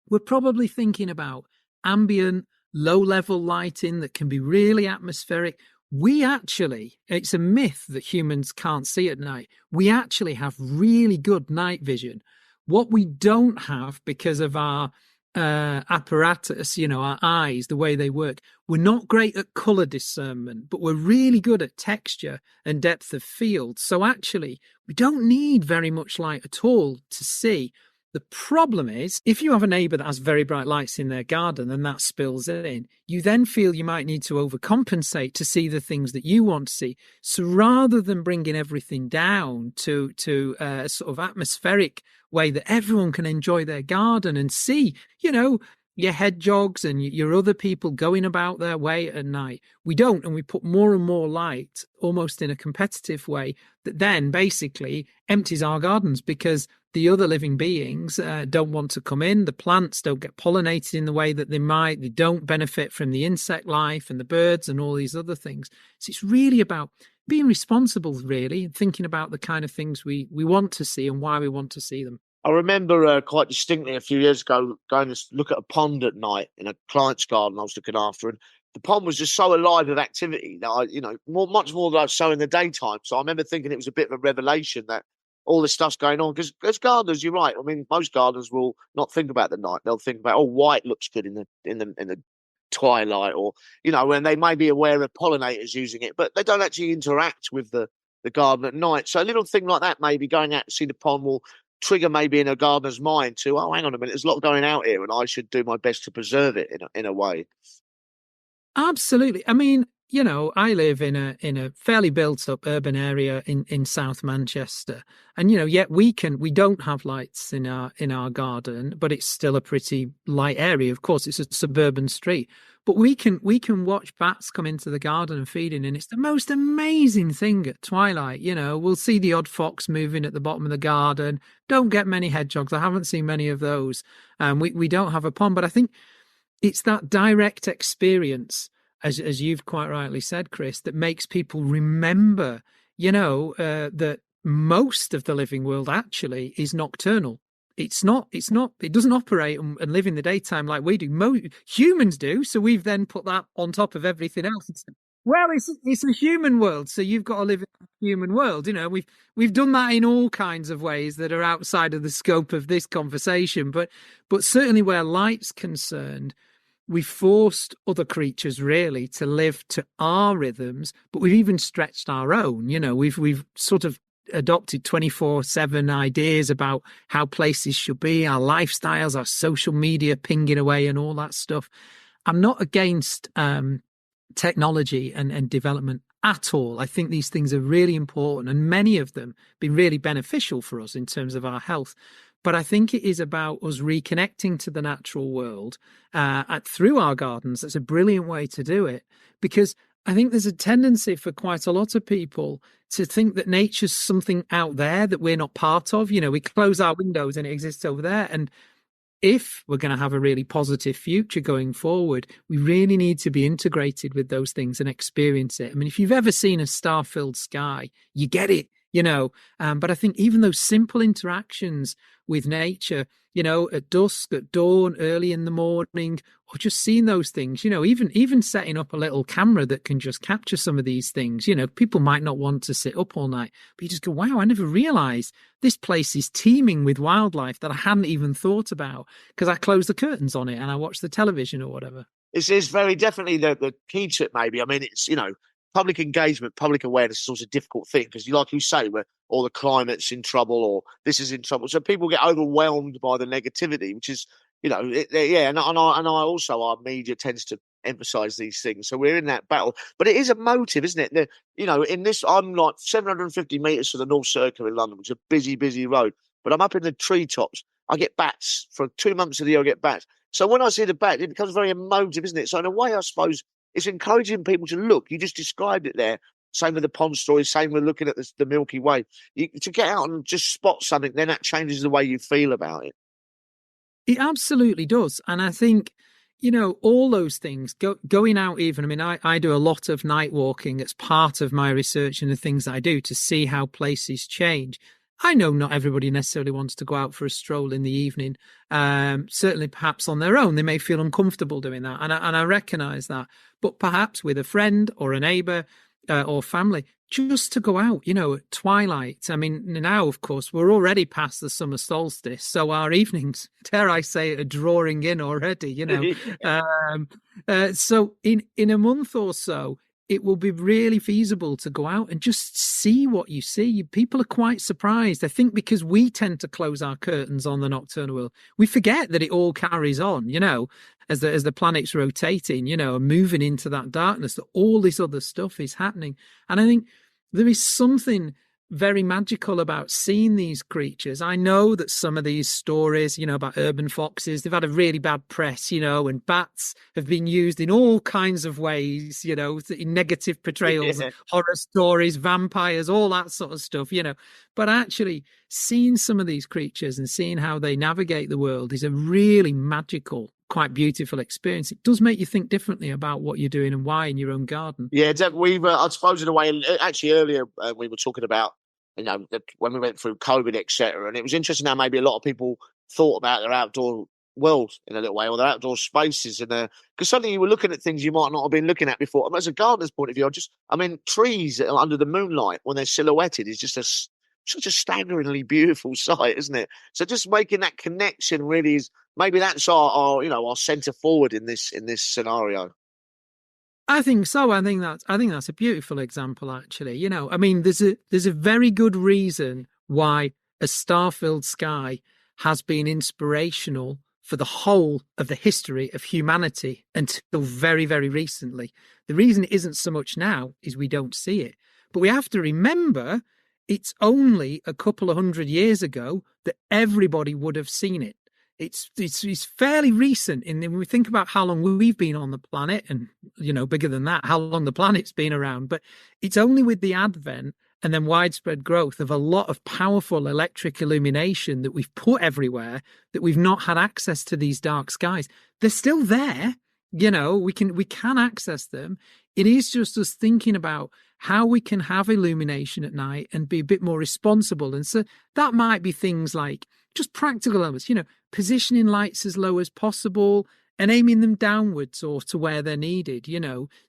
we're probably thinking about ambient, low-level lighting that can be really atmospheric. We actually, it's a myth that humans can't see at night. We actually have really good night vision. What we don't have, because of our apparatus, you know, our eyes, the way they work, we're not great at color discernment, but we're really good at texture and depth of field. So actually, we don't need very much light at all to see. The problem is, if you have a neighbour that has very bright lights in their garden and that spills in, you then feel you might need to overcompensate to see the things that you want to see. So rather than bringing everything down to a sort of atmospheric way that everyone can enjoy their garden and see, you know, your hedgehogs and your other people going about their way at night, we don't. And we put more and more light, almost in a competitive way, that then basically empties our gardens, because the other living beings don't want to come in. The plants don't get pollinated in the way that they might. They don't benefit from the insect life and the birds and all these other things. So it's really about being responsible, really, and thinking about the kind of things we want to see and why we want to see them. I remember quite distinctly a few years ago going to look at a pond at night in a client's garden I was looking after, and the pond was just so alive with activity that I, you know, much more than I saw in the daytime. So I remember thinking it was a bit of a revelation that all this stuff's going on, because as gardeners, you're right. I mean, most gardeners will not think about the night. They'll think about, oh, white looks good in the twilight, or, you know, when they may be aware of pollinators using it, but they don't actually interact with the garden at night. So a little thing like that, maybe going out to see the pond, will trigger maybe in a gardener's mind to, oh, hang on a minute, there's a lot going out here, and I should do my best to preserve it in a way. Absolutely. I mean, you know, I live in a fairly built up urban area in South Manchester, and, you know, yet we don't have lights in our garden, but it's still a pretty light area. Of course, it's a suburban street, but we can watch bats come into the garden and feeding, and it's the most amazing thing at twilight. You know, we'll see the odd fox moving at the bottom of the garden. Don't get many hedgehogs. I haven't seen many of those. We don't have a pond, but I think it's that direct experience, as you've quite rightly said, Chris, that makes people remember, you know, that most of the living world actually is nocturnal. It doesn't operate and live in the daytime like we do. Humans do. So we've then put that on top of everything else. Well, it's a human world. So you've got to live in a human world. You know, we've done that in all kinds of ways that are outside of the scope of this conversation. But certainly where light's concerned, we've forced other creatures really to live to our rhythms, but we've even stretched our own. You know, we've sort of adopted 24/7 ideas about how places should be, our lifestyles, our social media pinging away and all that stuff. I'm not against technology and development at all. I think these things are really important, and many of them been really beneficial for us in terms of our health. But I think it is about us reconnecting to the natural world through our gardens. That's a brilliant way to do it, because I think there's a tendency for quite a lot of people to think that nature's something out there that we're not part of. You know, we close our windows and it exists over there. And if we're going to have a really positive future going forward, we really need to be integrated with those things and experience it. I mean, if you've ever seen a star-filled sky, you get it. You know, but I think even those simple interactions with nature, you know, at dusk, at dawn, early in the morning, or just seeing those things, you know, even setting up a little camera that can just capture some of these things. You know, people might not want to sit up all night, but you just go, wow, I never realized this place is teeming with wildlife that I hadn't even thought about, because I closed the curtains on it and I watched the television or whatever. It's very definitely the key to it, maybe. I mean, it's, you know, public engagement, public awareness is also a difficult thing because, like you say, where all the climate's in trouble or this is in trouble, so people get overwhelmed by the negativity, which is, and I also, our media tends to emphasize these things, so we're in that battle. But it is a motive, isn't it? In this, I'm like 750 meters to the North Circular in London, which is a busy road, but I'm up in the treetops. I get bats for 2 months of the year. I get bats. So when I see the bat, it becomes very emotive, isn't it? So in a way, I suppose it's encouraging people to look. You just described it there. Same with the pond story. Same with looking at the Milky Way. To get out and just spot something, then that changes the way you feel about it. It absolutely does. And I think, all those things, going out even, I mean, I do a lot of night walking. It's part of my research and the things that I do to see how places change. I know not everybody necessarily wants to go out for a stroll in the evening. Certainly, perhaps on their own, they may feel uncomfortable doing that. And I recognise that. But perhaps with a friend or a neighbour or family, just to go out, at twilight. I mean, now, of course, we're already past the summer solstice. So our evenings, dare I say, are drawing in already, So in a month or so, it will be really feasible to go out and just see what you see. People are quite surprised. I think because we tend to close our curtains on the nocturnal world, we forget that it all carries on, as the planet's rotating, and moving into that darkness, that all this other stuff is happening. And I think there is something very magical about seeing these creatures. I know that some of these stories, about urban foxes, they've had a really bad press, and bats have been used in all kinds of ways, in negative portrayals, horror stories, vampires, all that sort of stuff, But actually seeing some of these creatures and seeing how they navigate the world is a really magical, quite beautiful experience. It does make you think differently about what you're doing and why in your own garden. Yeah, we've, I suppose in a way, actually earlier we were talking about, when we went through COVID, etc. And it was interesting how maybe a lot of people thought about their outdoor world in a little way, or their outdoor spaces. Because suddenly you were looking at things you might not have been looking at before. And as a gardener's point of view, trees under the moonlight when they're silhouetted is just such a staggeringly beautiful sight, isn't it? So just making that connection really is, maybe that's our centre forward in this scenario. I think so. I think that's a beautiful example, actually. There's a very good reason why a star-filled sky has been inspirational for the whole of the history of humanity until very, very recently. The reason it isn't so much now is we don't see it. But we have to remember it's only a couple of 100 years ago that everybody would have seen it. It's fairly recent when we think about how long we've been on the planet, and bigger than that, how long the planet's been around. But it's only with the advent and then widespread growth of a lot of powerful electric illumination that we've put everywhere that we've not had access to these dark skies. They're still there, we can access them. It is just us thinking about how we can have illumination at night and be a bit more responsible. And so that might be things like just practical elements, positioning lights as low as possible and aiming them downwards or to where they're needed,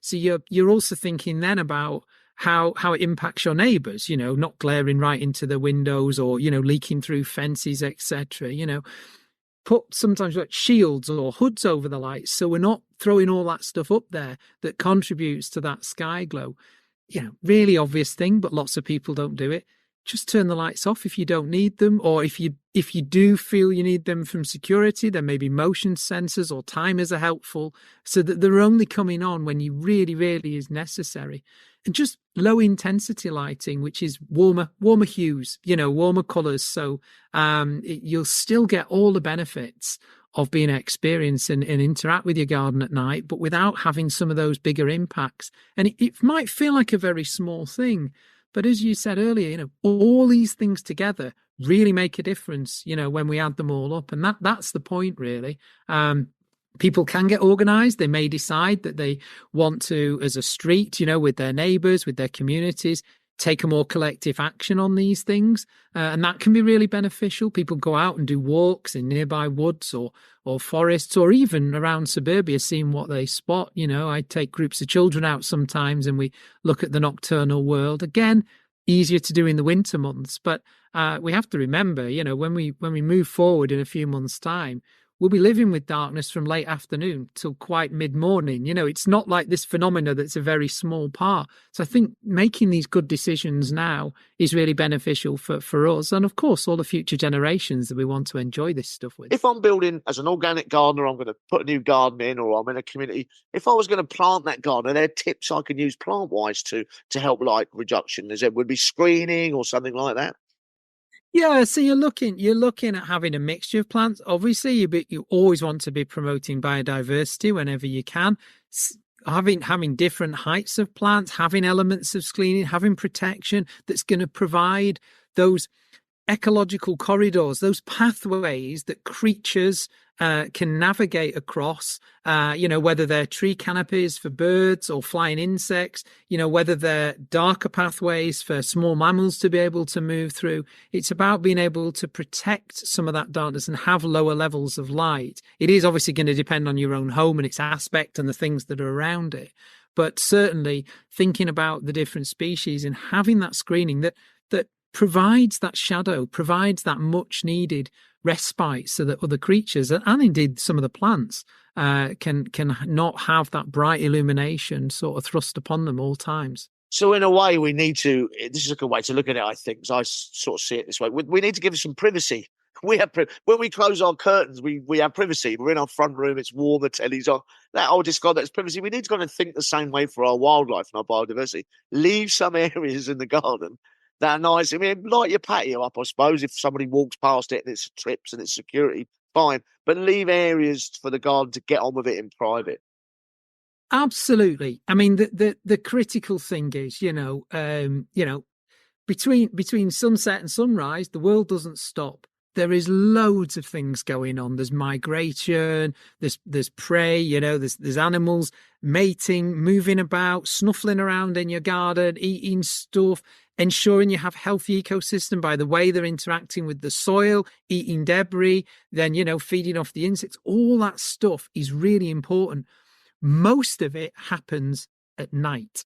So you're also thinking then about how it impacts your neighbours, not glaring right into the windows or, leaking through fences, etc. Put sometimes like shields or hoods over the lights so we're not throwing all that stuff up there that contributes to that sky glow. Really obvious thing, but lots of people don't do it. Just turn the lights off if you don't need them, or if you do feel you need them from security, then maybe motion sensors or timers are helpful so that they're only coming on when you really, really is necessary. And just low intensity lighting, which is warmer hues, warmer colours. So you'll still get all the benefits of being experienced and interact with your garden at night, but without having some of those bigger impacts. And it might feel like a very small thing, but as you said earlier, all these things together really make a difference, when we add them all up. And that's the point, really. People can get organised. They may decide that they want to, as a street, with their neighbours, with their communities, take a more collective action on these things. And that can be really beneficial. People go out and do walks in nearby woods or forests, or even around suburbia, seeing what they spot. I take groups of children out sometimes and we look at the nocturnal world. Again, easier to do in the winter months, but we have to remember, when we move forward in a few months' time, we'll be living with darkness from late afternoon till quite mid-morning. It's not like this phenomena that's a very small part. So I think making these good decisions now is really beneficial for us and, of course, all the future generations that we want to enjoy this stuff with. If I'm building as an organic gardener, I'm going to put a new garden in, or I'm in a community. If I was going to plant that garden, are there tips I can use plant-wise to help light reduction? Would be screening or something like that? Yeah, so you're looking at having a mixture of plants. Obviously, you always want to be promoting biodiversity whenever you can. Having different heights of plants, having elements of screening, having protection that's going to provide those ecological corridors, those pathways that creatures can navigate across, whether they're tree canopies for birds or flying insects, whether they're darker pathways for small mammals to be able to move through. It's about being able to protect some of that darkness and have lower levels of light. It is obviously going to depend on your own home and its aspect and the things that are around it. But certainly thinking about the different species and having that screening that provides that shadow, provides that much needed respite so that other creatures and indeed some of the plants can not have that bright illumination sort of thrust upon them all times. So in a way, we need to, this is a good way to look at it, I think, because I sort of see it this way. We need to give it some privacy. When we close our curtains, we have privacy. We're in our front room, it's warm, the telly's on. That I'll describe that as privacy. We need to kind of think the same way for our wildlife and our biodiversity. Leave some areas in the garden that are nice. I mean, light your patio up, I suppose, if somebody walks past it and it's trips and it's security, fine. But leave areas for the garden to get on with it in private. Absolutely. I mean, the critical thing is, between sunset and sunrise, the world doesn't stop. There is loads of things going on. There's migration, there's prey, there's animals mating, moving about, snuffling around in your garden, eating stuff, ensuring you have healthy ecosystem by the way they're interacting with the soil, eating debris, then, feeding off the insects. All that stuff is really important. Most of it happens at night,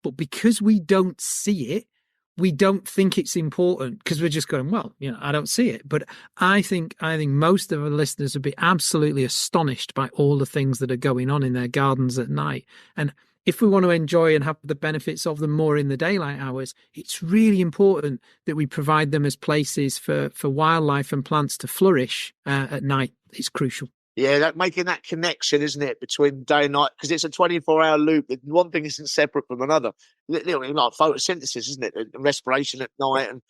but because we don't see it, we don't think it's important because we're just going, well, I don't see it. But I think most of our listeners would be absolutely astonished by all the things that are going on in their gardens at night. And if we want to enjoy and have the benefits of them more in the daylight hours, it's really important that we provide them as places for wildlife and plants to flourish at night. It's crucial. Yeah, making that connection, isn't it, between day and night? Because it's a 24-hour loop. One thing isn't separate from another. Like photosynthesis, isn't it? And respiration at night. And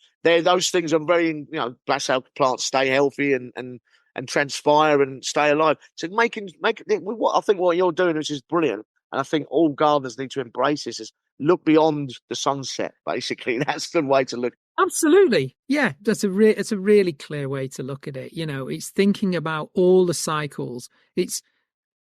those things are very, that's how plants stay healthy and transpire and stay alive. So I think what you're doing, which is brilliant, and I think all gardeners need to embrace this, is look beyond the sunset, basically. That's the way to look. Absolutely. Yeah, it's a really clear way to look at it. It's thinking about all the cycles. It's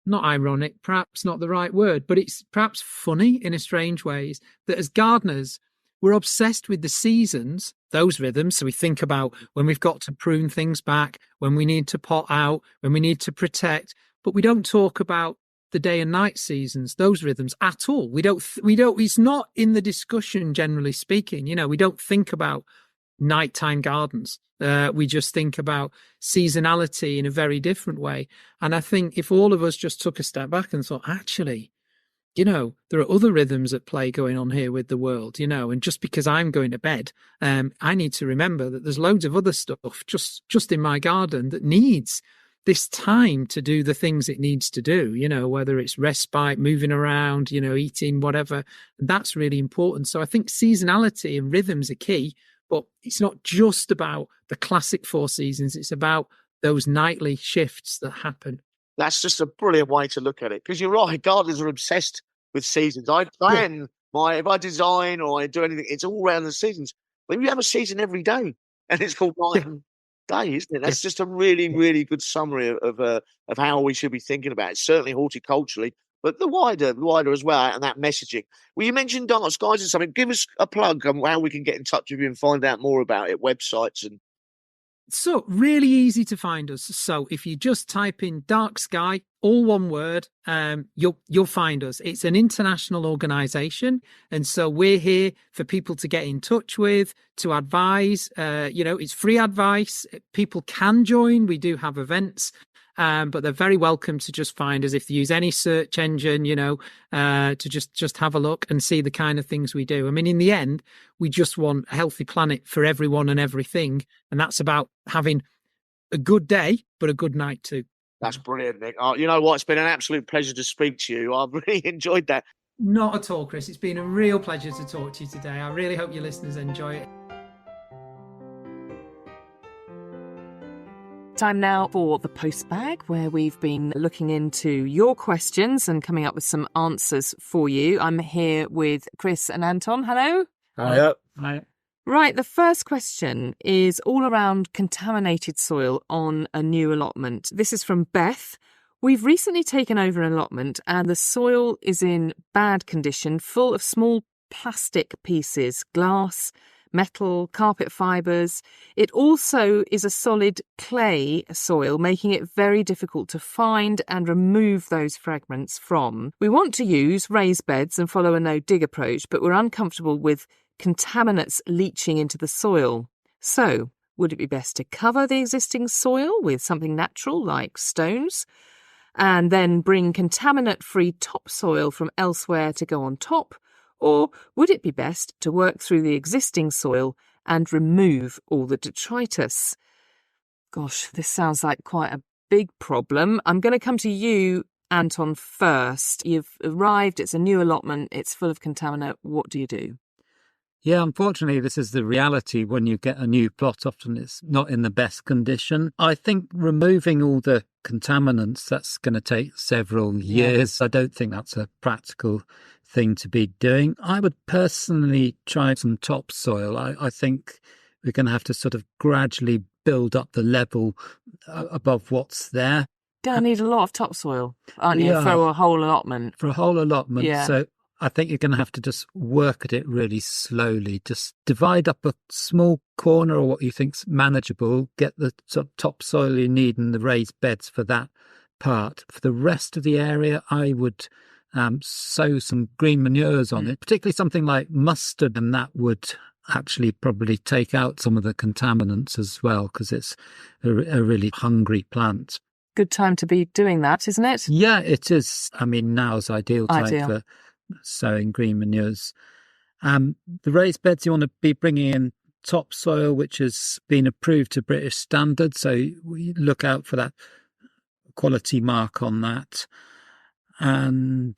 not ironic, perhaps not the right word, but it's perhaps funny in a strange ways that as gardeners, we're obsessed with the seasons, those rhythms. So we think about when we've got to prune things back, when we need to pot out, when we need to protect, but we don't talk about the day and night seasons, those rhythms at all. We don't, it's not in the discussion, generally speaking. We don't think about nighttime gardens. We just think about seasonality in a very different way. And I think if all of us just took a step back and thought, actually, there are other rhythms at play going on here with the world, and just because I'm going to bed, I need to remember that there's loads of other stuff just in my garden that needs this time to do the things it needs to do, whether it's respite, moving around, eating, whatever. That's really important. So I think seasonality and rhythms are key, but it's not just about the classic 4 seasons. It's about those nightly shifts that happen. That's just a brilliant way to look at it. Because you're right, gardeners are obsessed with seasons. I plan if I design or I do anything, it's all around the seasons. But you have a season every day, and it's called night and day, isn't it? That's just a really, really good summary of how we should be thinking about it. Certainly horticulturally, but the wider as well, and that messaging. Well, you mentioned dark skies and something. Give us a plug on how we can get in touch with you and find out more about it, websites and. So really easy to find us. So if you just type in dark sky, all one word, you'll find us. It's an international organization. And so we're here for people to get in touch with, to advise. It's free advice. People can join. We do have events but they're very welcome to just find us if they use any search engine, to just have a look and see the kind of things we do. I mean, in the end, we just want a healthy planet for everyone and everything, and that's about having a good day, but a good night too. That's brilliant, Nick. You know what? It's been an absolute pleasure to speak to you. I've really enjoyed that. Not at all, Chris. It's been a real pleasure to talk to you today. I really hope your listeners enjoy it. Time now for the postbag, where we've been looking into your questions and coming up with some answers for you. I'm here with Chris and Anton. Hello. Hi. Hi. Right, the first question is all around contaminated soil on a new allotment. This is from Beth. We've recently taken over an allotment and the soil is in bad condition, full of small plastic pieces, glass, metal, carpet fibres. It also is a solid clay soil, making it very difficult to find and remove those fragments from. We want to use raised beds and follow a no-dig approach, but we're uncomfortable with contaminants leaching into the soil. So, would it be best to cover the existing soil with something natural like stones and then bring contaminant-free topsoil from elsewhere to go on top? Or would it be best to work through the existing soil and remove all the detritus? Gosh, this sounds like quite a big problem. I'm going to come to you, Anton, first. You've arrived, it's a new allotment, it's full of contaminant. What do you do? Yeah, unfortunately, this is the reality when you get a new plot. Often it's not in the best condition. I think removing all the contaminants, that's going to take several years. I don't think that's a practical thing to be doing. I would personally try some topsoil. I think we're going to have to sort of gradually build up the level above what's there. Don't need a lot of topsoil, aren't you, for a whole allotment? For a whole allotment, yeah. So I think you're going to have to just work at it really slowly. Just divide up a small corner or what you think's manageable, get the sort of topsoil you need and the raised beds for that part. For the rest of the area, I would sow some green manures on it, particularly something like mustard, and that would actually probably take out some of the contaminants as well, because it's a really hungry plant. Good time to be doing that, isn't it? Yeah, it is. I mean, now's ideal time for sowing green manures. The raised beds, you want to be bringing in topsoil, which has been approved to British standards. So we look out for that quality mark on that. And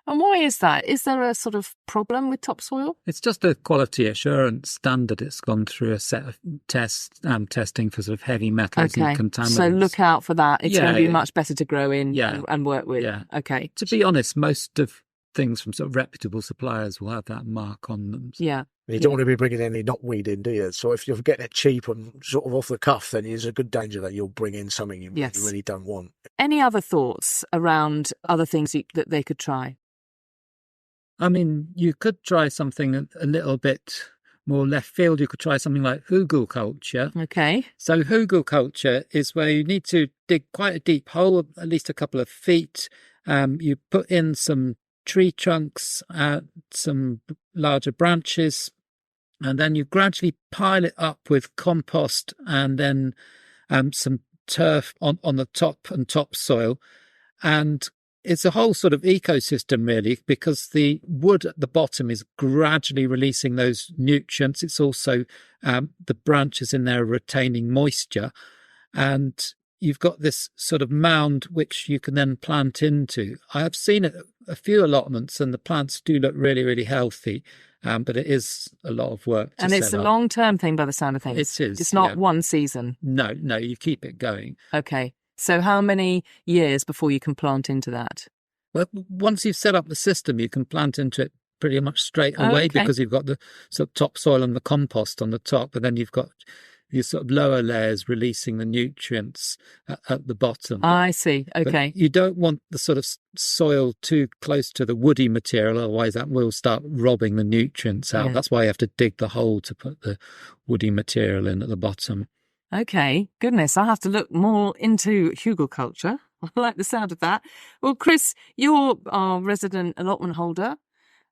why is that? Is there a sort of problem with topsoil? It's just a quality assurance standard. It's gone through a set of tests, testing for sort of heavy metals and contaminants. So look out for that. It's going to be much better to grow in and work with. Yeah. Okay. To be honest, most of things from sort of reputable suppliers will have that mark on them. Yeah. You don't want to be bringing any knotweed in, do you? So if you're getting it cheap and sort of off the cuff, then there's a good danger that you'll bring in something you really don't want. Any other thoughts around other things that they could try? I mean, you could try something a little bit more left field. You could try something like hugel culture. Okay. So hugel culture is where you need to dig quite a deep hole, at least a couple of feet. You put in some tree trunks, some larger branches, and then you gradually pile it up with compost and then some turf on the top and topsoil. And it's a whole sort of ecosystem, really, because the wood at the bottom is gradually releasing those nutrients. It's also the branches in there are retaining moisture. And you've got this sort of mound which you can then plant into. I have seen it a few allotments and the plants do look really, really healthy. But it is a lot of work to And it's a long-term thing by the sound of things. It is. It's not one season. No, you keep it going. Okay. So how many years before you can plant into that? Well, once you've set up the system, you can plant into it pretty much straight away because you've got the sort of topsoil and the compost on the top, but then you've got these sort of lower layers releasing the nutrients at the bottom. I see. Okay. But you don't want the sort of soil too close to the woody material, otherwise that will start robbing the nutrients out. Yeah. That's why you have to dig the hole to put the woody material in at the bottom. Okay, goodness, I'll have to look more into hugel culture. I like the sound of that. Well, Chris, you're our resident allotment holder.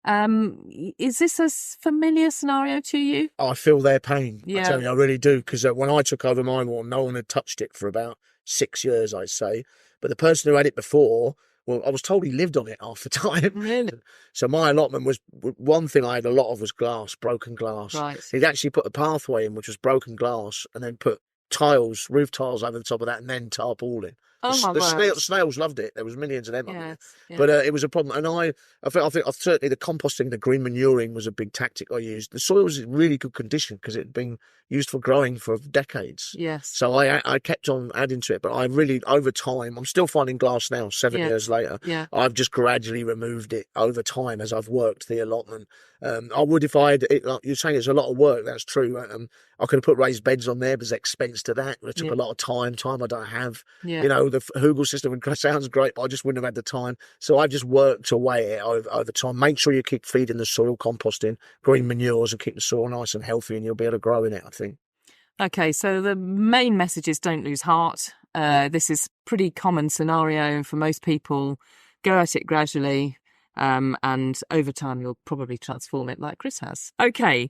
Is this a familiar scenario to you? I feel their pain. Yeah. I tell you, I really do, because when I took over my one, no one had touched it for about 6 years, I'd say. But the person who had it before, well, I was told he lived on it half the time. Really? So my allotment was, one thing I had a lot of was glass, broken glass. Right. He'd actually put a pathway in, which was broken glass, and then put tiles, roof tiles over the top of that, and then tarpaulin. Oh, The snails loved it. There was millions of them. Yes, yeah. But it was a problem. And I think certainly the composting, the green manuring was a big tactic I used. The soil was in really good condition because it had been used for growing for decades. Yes. So I kept on adding to it. But I really, over time, I'm still finding glass now, 7 years later. Yeah. I've just gradually removed it over time as I've worked the allotment. I would if I had it, like you're saying, it's a lot of work. That's true. I could have put raised beds on there, but there's expense to that. It took a lot of time I don't have. Yeah. You know, the Hoogle system sounds great, but I just wouldn't have had the time. So I've just worked away it over time. Make sure you keep feeding the soil, composting, green manures, and keep the soil nice and healthy, and you'll be able to grow in it, I think. Okay, so the main message is don't lose heart. This is pretty common scenario for most people. Go at it gradually. And over time, you'll probably transform it like Chris has. Okay,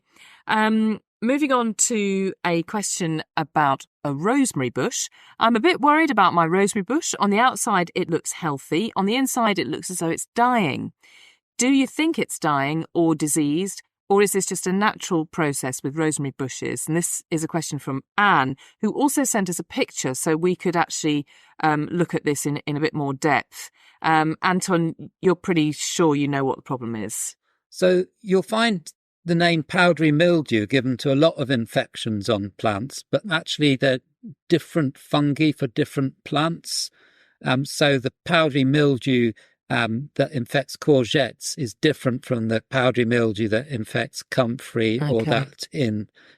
moving on to a question about a rosemary bush. I'm a bit worried about my rosemary bush. On the outside, it looks healthy. On the inside, it looks as though it's dying. Do you think it's dying or diseased? Or is this just a natural process with rosemary bushes? And this is a question from Anne, who also sent us a picture so we could actually look at this in a bit more depth. Anton, you're pretty sure you know what the problem is. So you'll find the name powdery mildew given to a lot of infections on plants, but actually they're different fungi for different plants. So the powdery mildew that infects courgettes is different from the powdery mildew that infects comfrey or that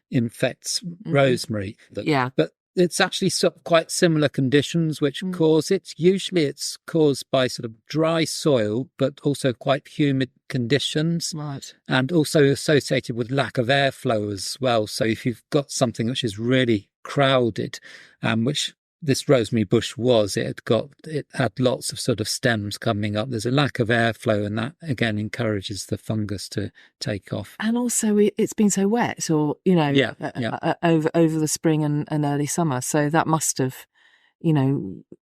infects rosemary. But it's actually quite similar conditions which cause it. Usually it's caused by sort of dry soil, but also quite humid conditions. Right. And also associated with lack of airflow as well. So if you've got something which is really crowded, which this rosemary bush was, it had lots of sort of stems coming up. There's a lack of airflow, and that again encourages the fungus to take off. And also it's been so wet, or over the spring and early summer, so that must have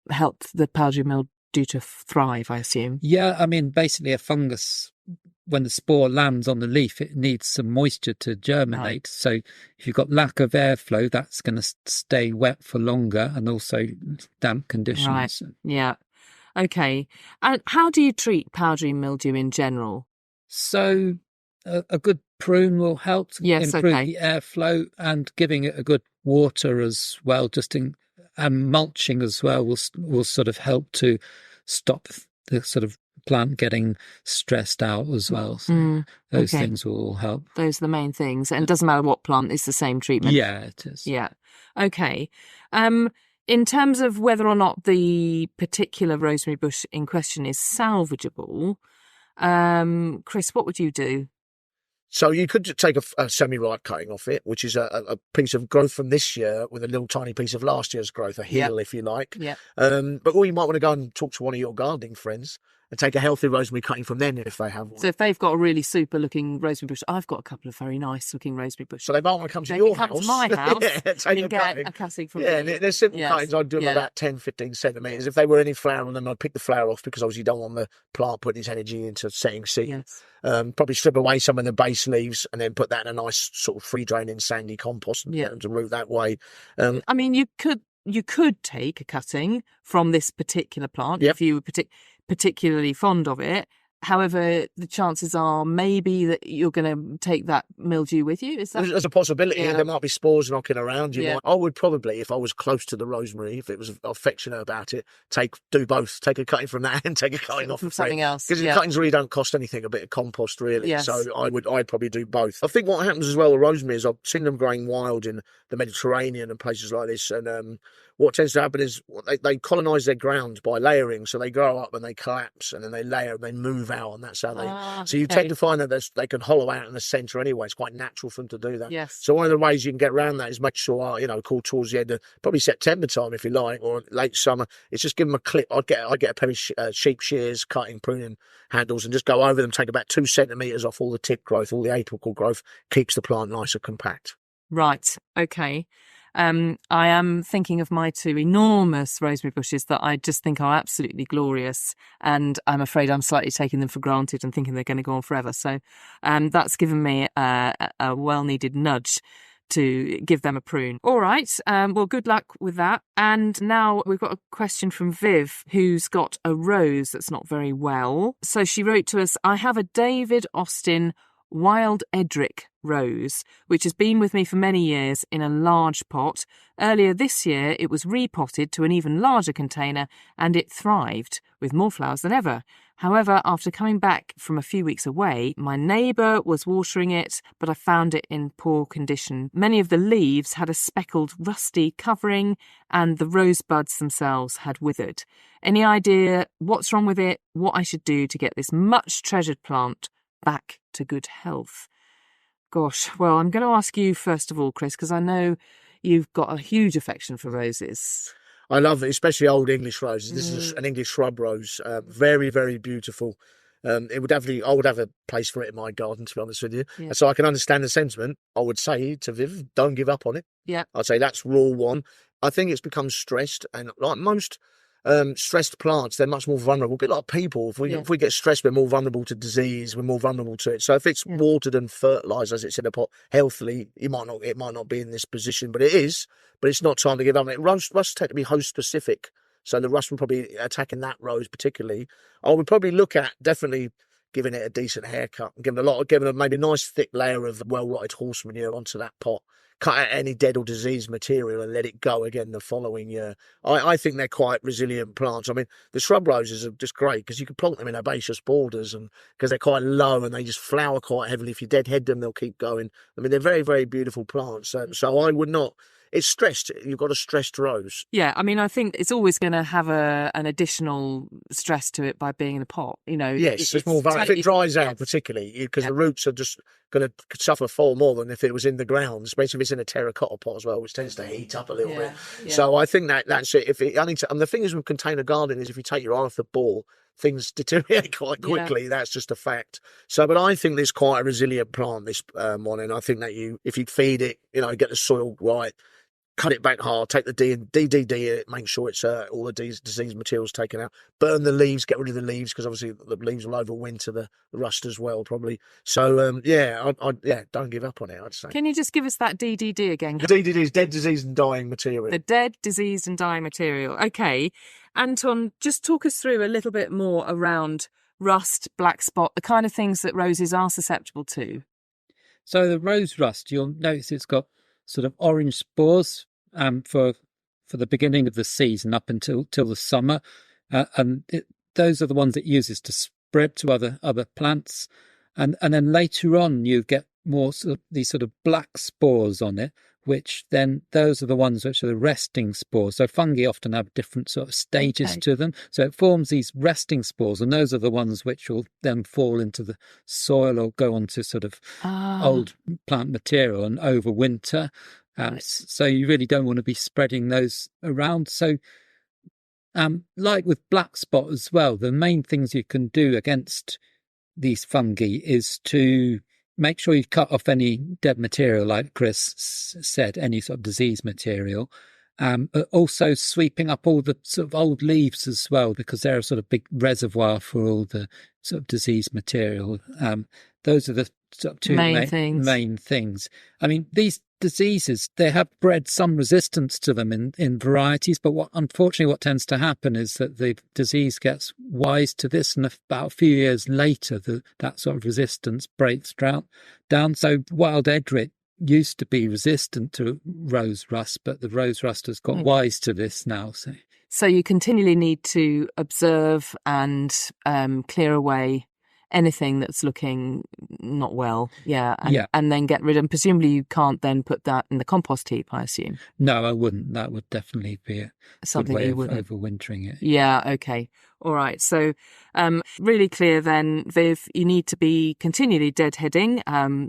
helped the powdery mildew to thrive, I assume. Yeah, I mean, basically a fungus, when the spore lands on the leaf, it needs some moisture to germinate. Right. So if you've got lack of airflow, that's going to stay wet for longer, and also damp conditions. Right. Yeah. Okay. And how do you treat powdery mildew in general? So a good prune will help to improve the airflow, and giving it a good water as well, and mulching as well will sort of help to stop the sort of plant getting stressed out as well. So those things will all help. Those are the main things. And it doesn't matter what plant, it's the same treatment. Yeah, it is. Yeah. Okay. In terms of whether or not the particular rosemary bush in question is salvageable, Chris, what would you do? So you could take a semi-ripe cutting off it, which is a piece of growth from this year with a little tiny piece of last year's growth, a heel, if you like. Yeah. But or you might want to go and talk to one of your gardening friends and take a healthy rosemary cutting from them if they have one. So if they've got a really super looking rosemary bush, I've got a couple of very nice looking rosemary bushes. So they might want to come to your house. Come to my house. Take a cutting from me. They're simple cuttings. I'd do them about 10, 15 centimetres. If they were any flower on them, I'd pick the flower off, because obviously you don't want the plant putting its energy into setting seed. Yes. Probably strip away some of the base leaves and then put that in a nice sort of free draining sandy compost and get them to root that way. I mean, you could take a cutting from this particular plant if you were particularly fond of it. However, the chances are maybe that you're going to take that mildew with you. Is that? There's a possibility. There might be spores knocking around. I would probably, if I was close to the rosemary, if it was affectionate about it, do both. Take a cutting from that and take a cutting off from something else. Because the cuttings really don't cost anything. A bit of compost, really. Yes. So I'd probably do both. I think what happens as well with rosemary is I've seen them growing wild in the Mediterranean and places like this, and what tends to happen is they colonise their ground by layering. So they grow up and they collapse, and then they layer and they move out, and that's how they. So you tend to find that they can hollow out in the centre anyway. It's quite natural for them to do that. Yes. So one of the ways you can get around that is make sure, call towards the end of probably September time if you like, or late summer. It's just give them a clip. I'd get a pair of sheep shears, cutting, pruning handles, and just go over them. Take about 2 centimetres off all the tip growth, all the apical growth. Keeps the plant nice and compact. Right. Okay. I am thinking of my 2 enormous rosemary bushes that I just think are absolutely glorious, and I'm afraid I'm slightly taking them for granted and thinking they're going to go on forever. So that's given me a well-needed nudge to give them a prune. All right, well, good luck with that. And now we've got a question from Viv, who's got a rose that's not very well. So she wrote to us, I have a David Austin Wild Edric rose, which has been with me for many years in a large pot. Earlier this year, it was repotted to an even larger container and it thrived with more flowers than ever. However, after coming back from a few weeks away, my neighbour was watering it, but I found it in poor condition. Many of the leaves had a speckled, rusty covering, and the rose buds themselves had withered. Any idea what's wrong with it, what I should do to get this much treasured plant back to good health? Gosh, well, I'm going to ask you first of all, Chris, because I know you've got a huge affection for roses. I love it, especially old English roses. This is an English shrub rose. Very, very beautiful. I would have a place for it in my garden, to be honest with you. Yeah. So I can understand the sentiment. I would say to Viv, don't give up on it. Yeah. I'd say that's rule one. I think it's become stressed, and like most stressed plants, they're much more vulnerable. A bit like people, if we get stressed, we're more vulnerable to disease, we're more vulnerable to it. So if it's watered and fertilised, as it's in a pot, healthily, it might not be in this position, but it is. But it's not time to give up. Rusts tend to be host specific, so the rust will probably attacking that rose particularly. I would probably look at definitely giving it a decent haircut, and giving it maybe a nice thick layer of well-rotted horse manure onto that pot. Cut out any dead or diseased material and let it go again the following year. I think they're quite resilient plants. I mean, the shrub roses are just great because you can plant them in herbaceous borders, and because they're quite low and they just flower quite heavily. If you deadhead them, they'll keep going. I mean, they're very, very beautiful plants. So I would not. It's stressed. You've got a stressed rose. Yeah, I mean, I think it's always going to have an additional stress to it by being in a pot. You know, yes, it's more vulnerable. If it dries out, particularly, because the roots are just going to suffer far more than if it was in the ground, especially if it's in a terracotta pot as well, which tends to heat up a little bit. Yeah. So I think that's it. And the thing is with container gardening is if you take your eye off the ball, things deteriorate quite quickly. Yeah. That's just a fact. So, but I think there's quite a resilient plant, this one, and I think that if you feed it, get the soil right, cut it back hard, take the DDD it, make sure it's all the disease materials taken out, burn the leaves, get rid of the leaves, because obviously the leaves will overwinter the rust as well, probably. So, don't give up on it, I'd say. Can you just give us that DDD again? The DDD is dead, diseased and dying material. The dead, diseased and dying material. Okay. Anton, just talk us through a little bit more around rust, black spot, the kind of things that roses are susceptible to. So the rose rust, you'll notice it's got sort of orange spores for the beginning of the season up until the summer, and those are the ones it uses to spread to other plants, and then later on you get more these sort of black spores on it, which then those are the ones which are the resting spores. So fungi often have different sort of stages to them, so it forms these resting spores, and those are the ones which will then fall into the soil or go onto sort of old plant material and overwinter. So you really don't want to be spreading those around. So like with black spot as well, the main things you can do against these fungi is to make sure you cut off any dead material, like Chris said, any sort of disease material. But also sweeping up all the sort of old leaves as well, because they're a sort of big reservoir for all the sort of disease material. Those are the sort of two main things. I mean, these diseases, they have bred some resistance to them in varieties, but unfortunately what tends to happen is that the disease gets wise to this, and about a few years later that sort of resistance breaks down. So wild Edric used to be resistant to rose rust, but the rose rust has got wise to this now. So you continually need to observe and clear away anything that's looking not well, and then get rid of. And presumably you can't then put that in the compost heap, I assume. No, I wouldn't. That would definitely be something good way you of wouldn't. Overwintering it. Yeah, okay. All right. So really clear then, Viv, you need to be continually deadheading.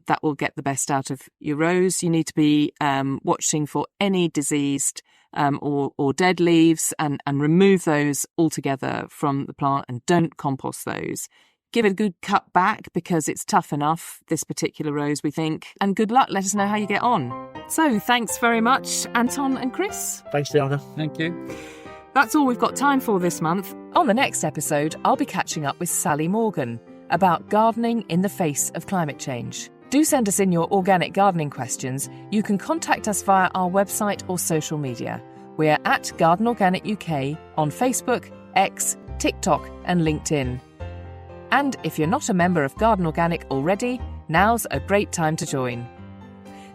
That will get the best out of your rose. You need to be watching for any diseased or dead leaves and remove those altogether from the plant, and don't compost those. Give it a good cut back because it's tough enough, this particular rose, we think. And good luck. Let us know how you get on. So thanks very much, Anton and Chris. Thanks, Fiona. Thank you. That's all we've got time for this month. On the next episode, I'll be catching up with Sally Morgan about gardening in the face of climate change. Do send us in your organic gardening questions. You can contact us via our website or social media. We're at Garden Organic UK on Facebook, X, TikTok and LinkedIn. And if you're not a member of Garden Organic already, now's a great time to join.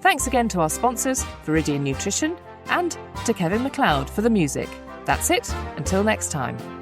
Thanks again to our sponsors, Viridian Nutrition, and to Kevin MacLeod for the music. That's it. Until next time.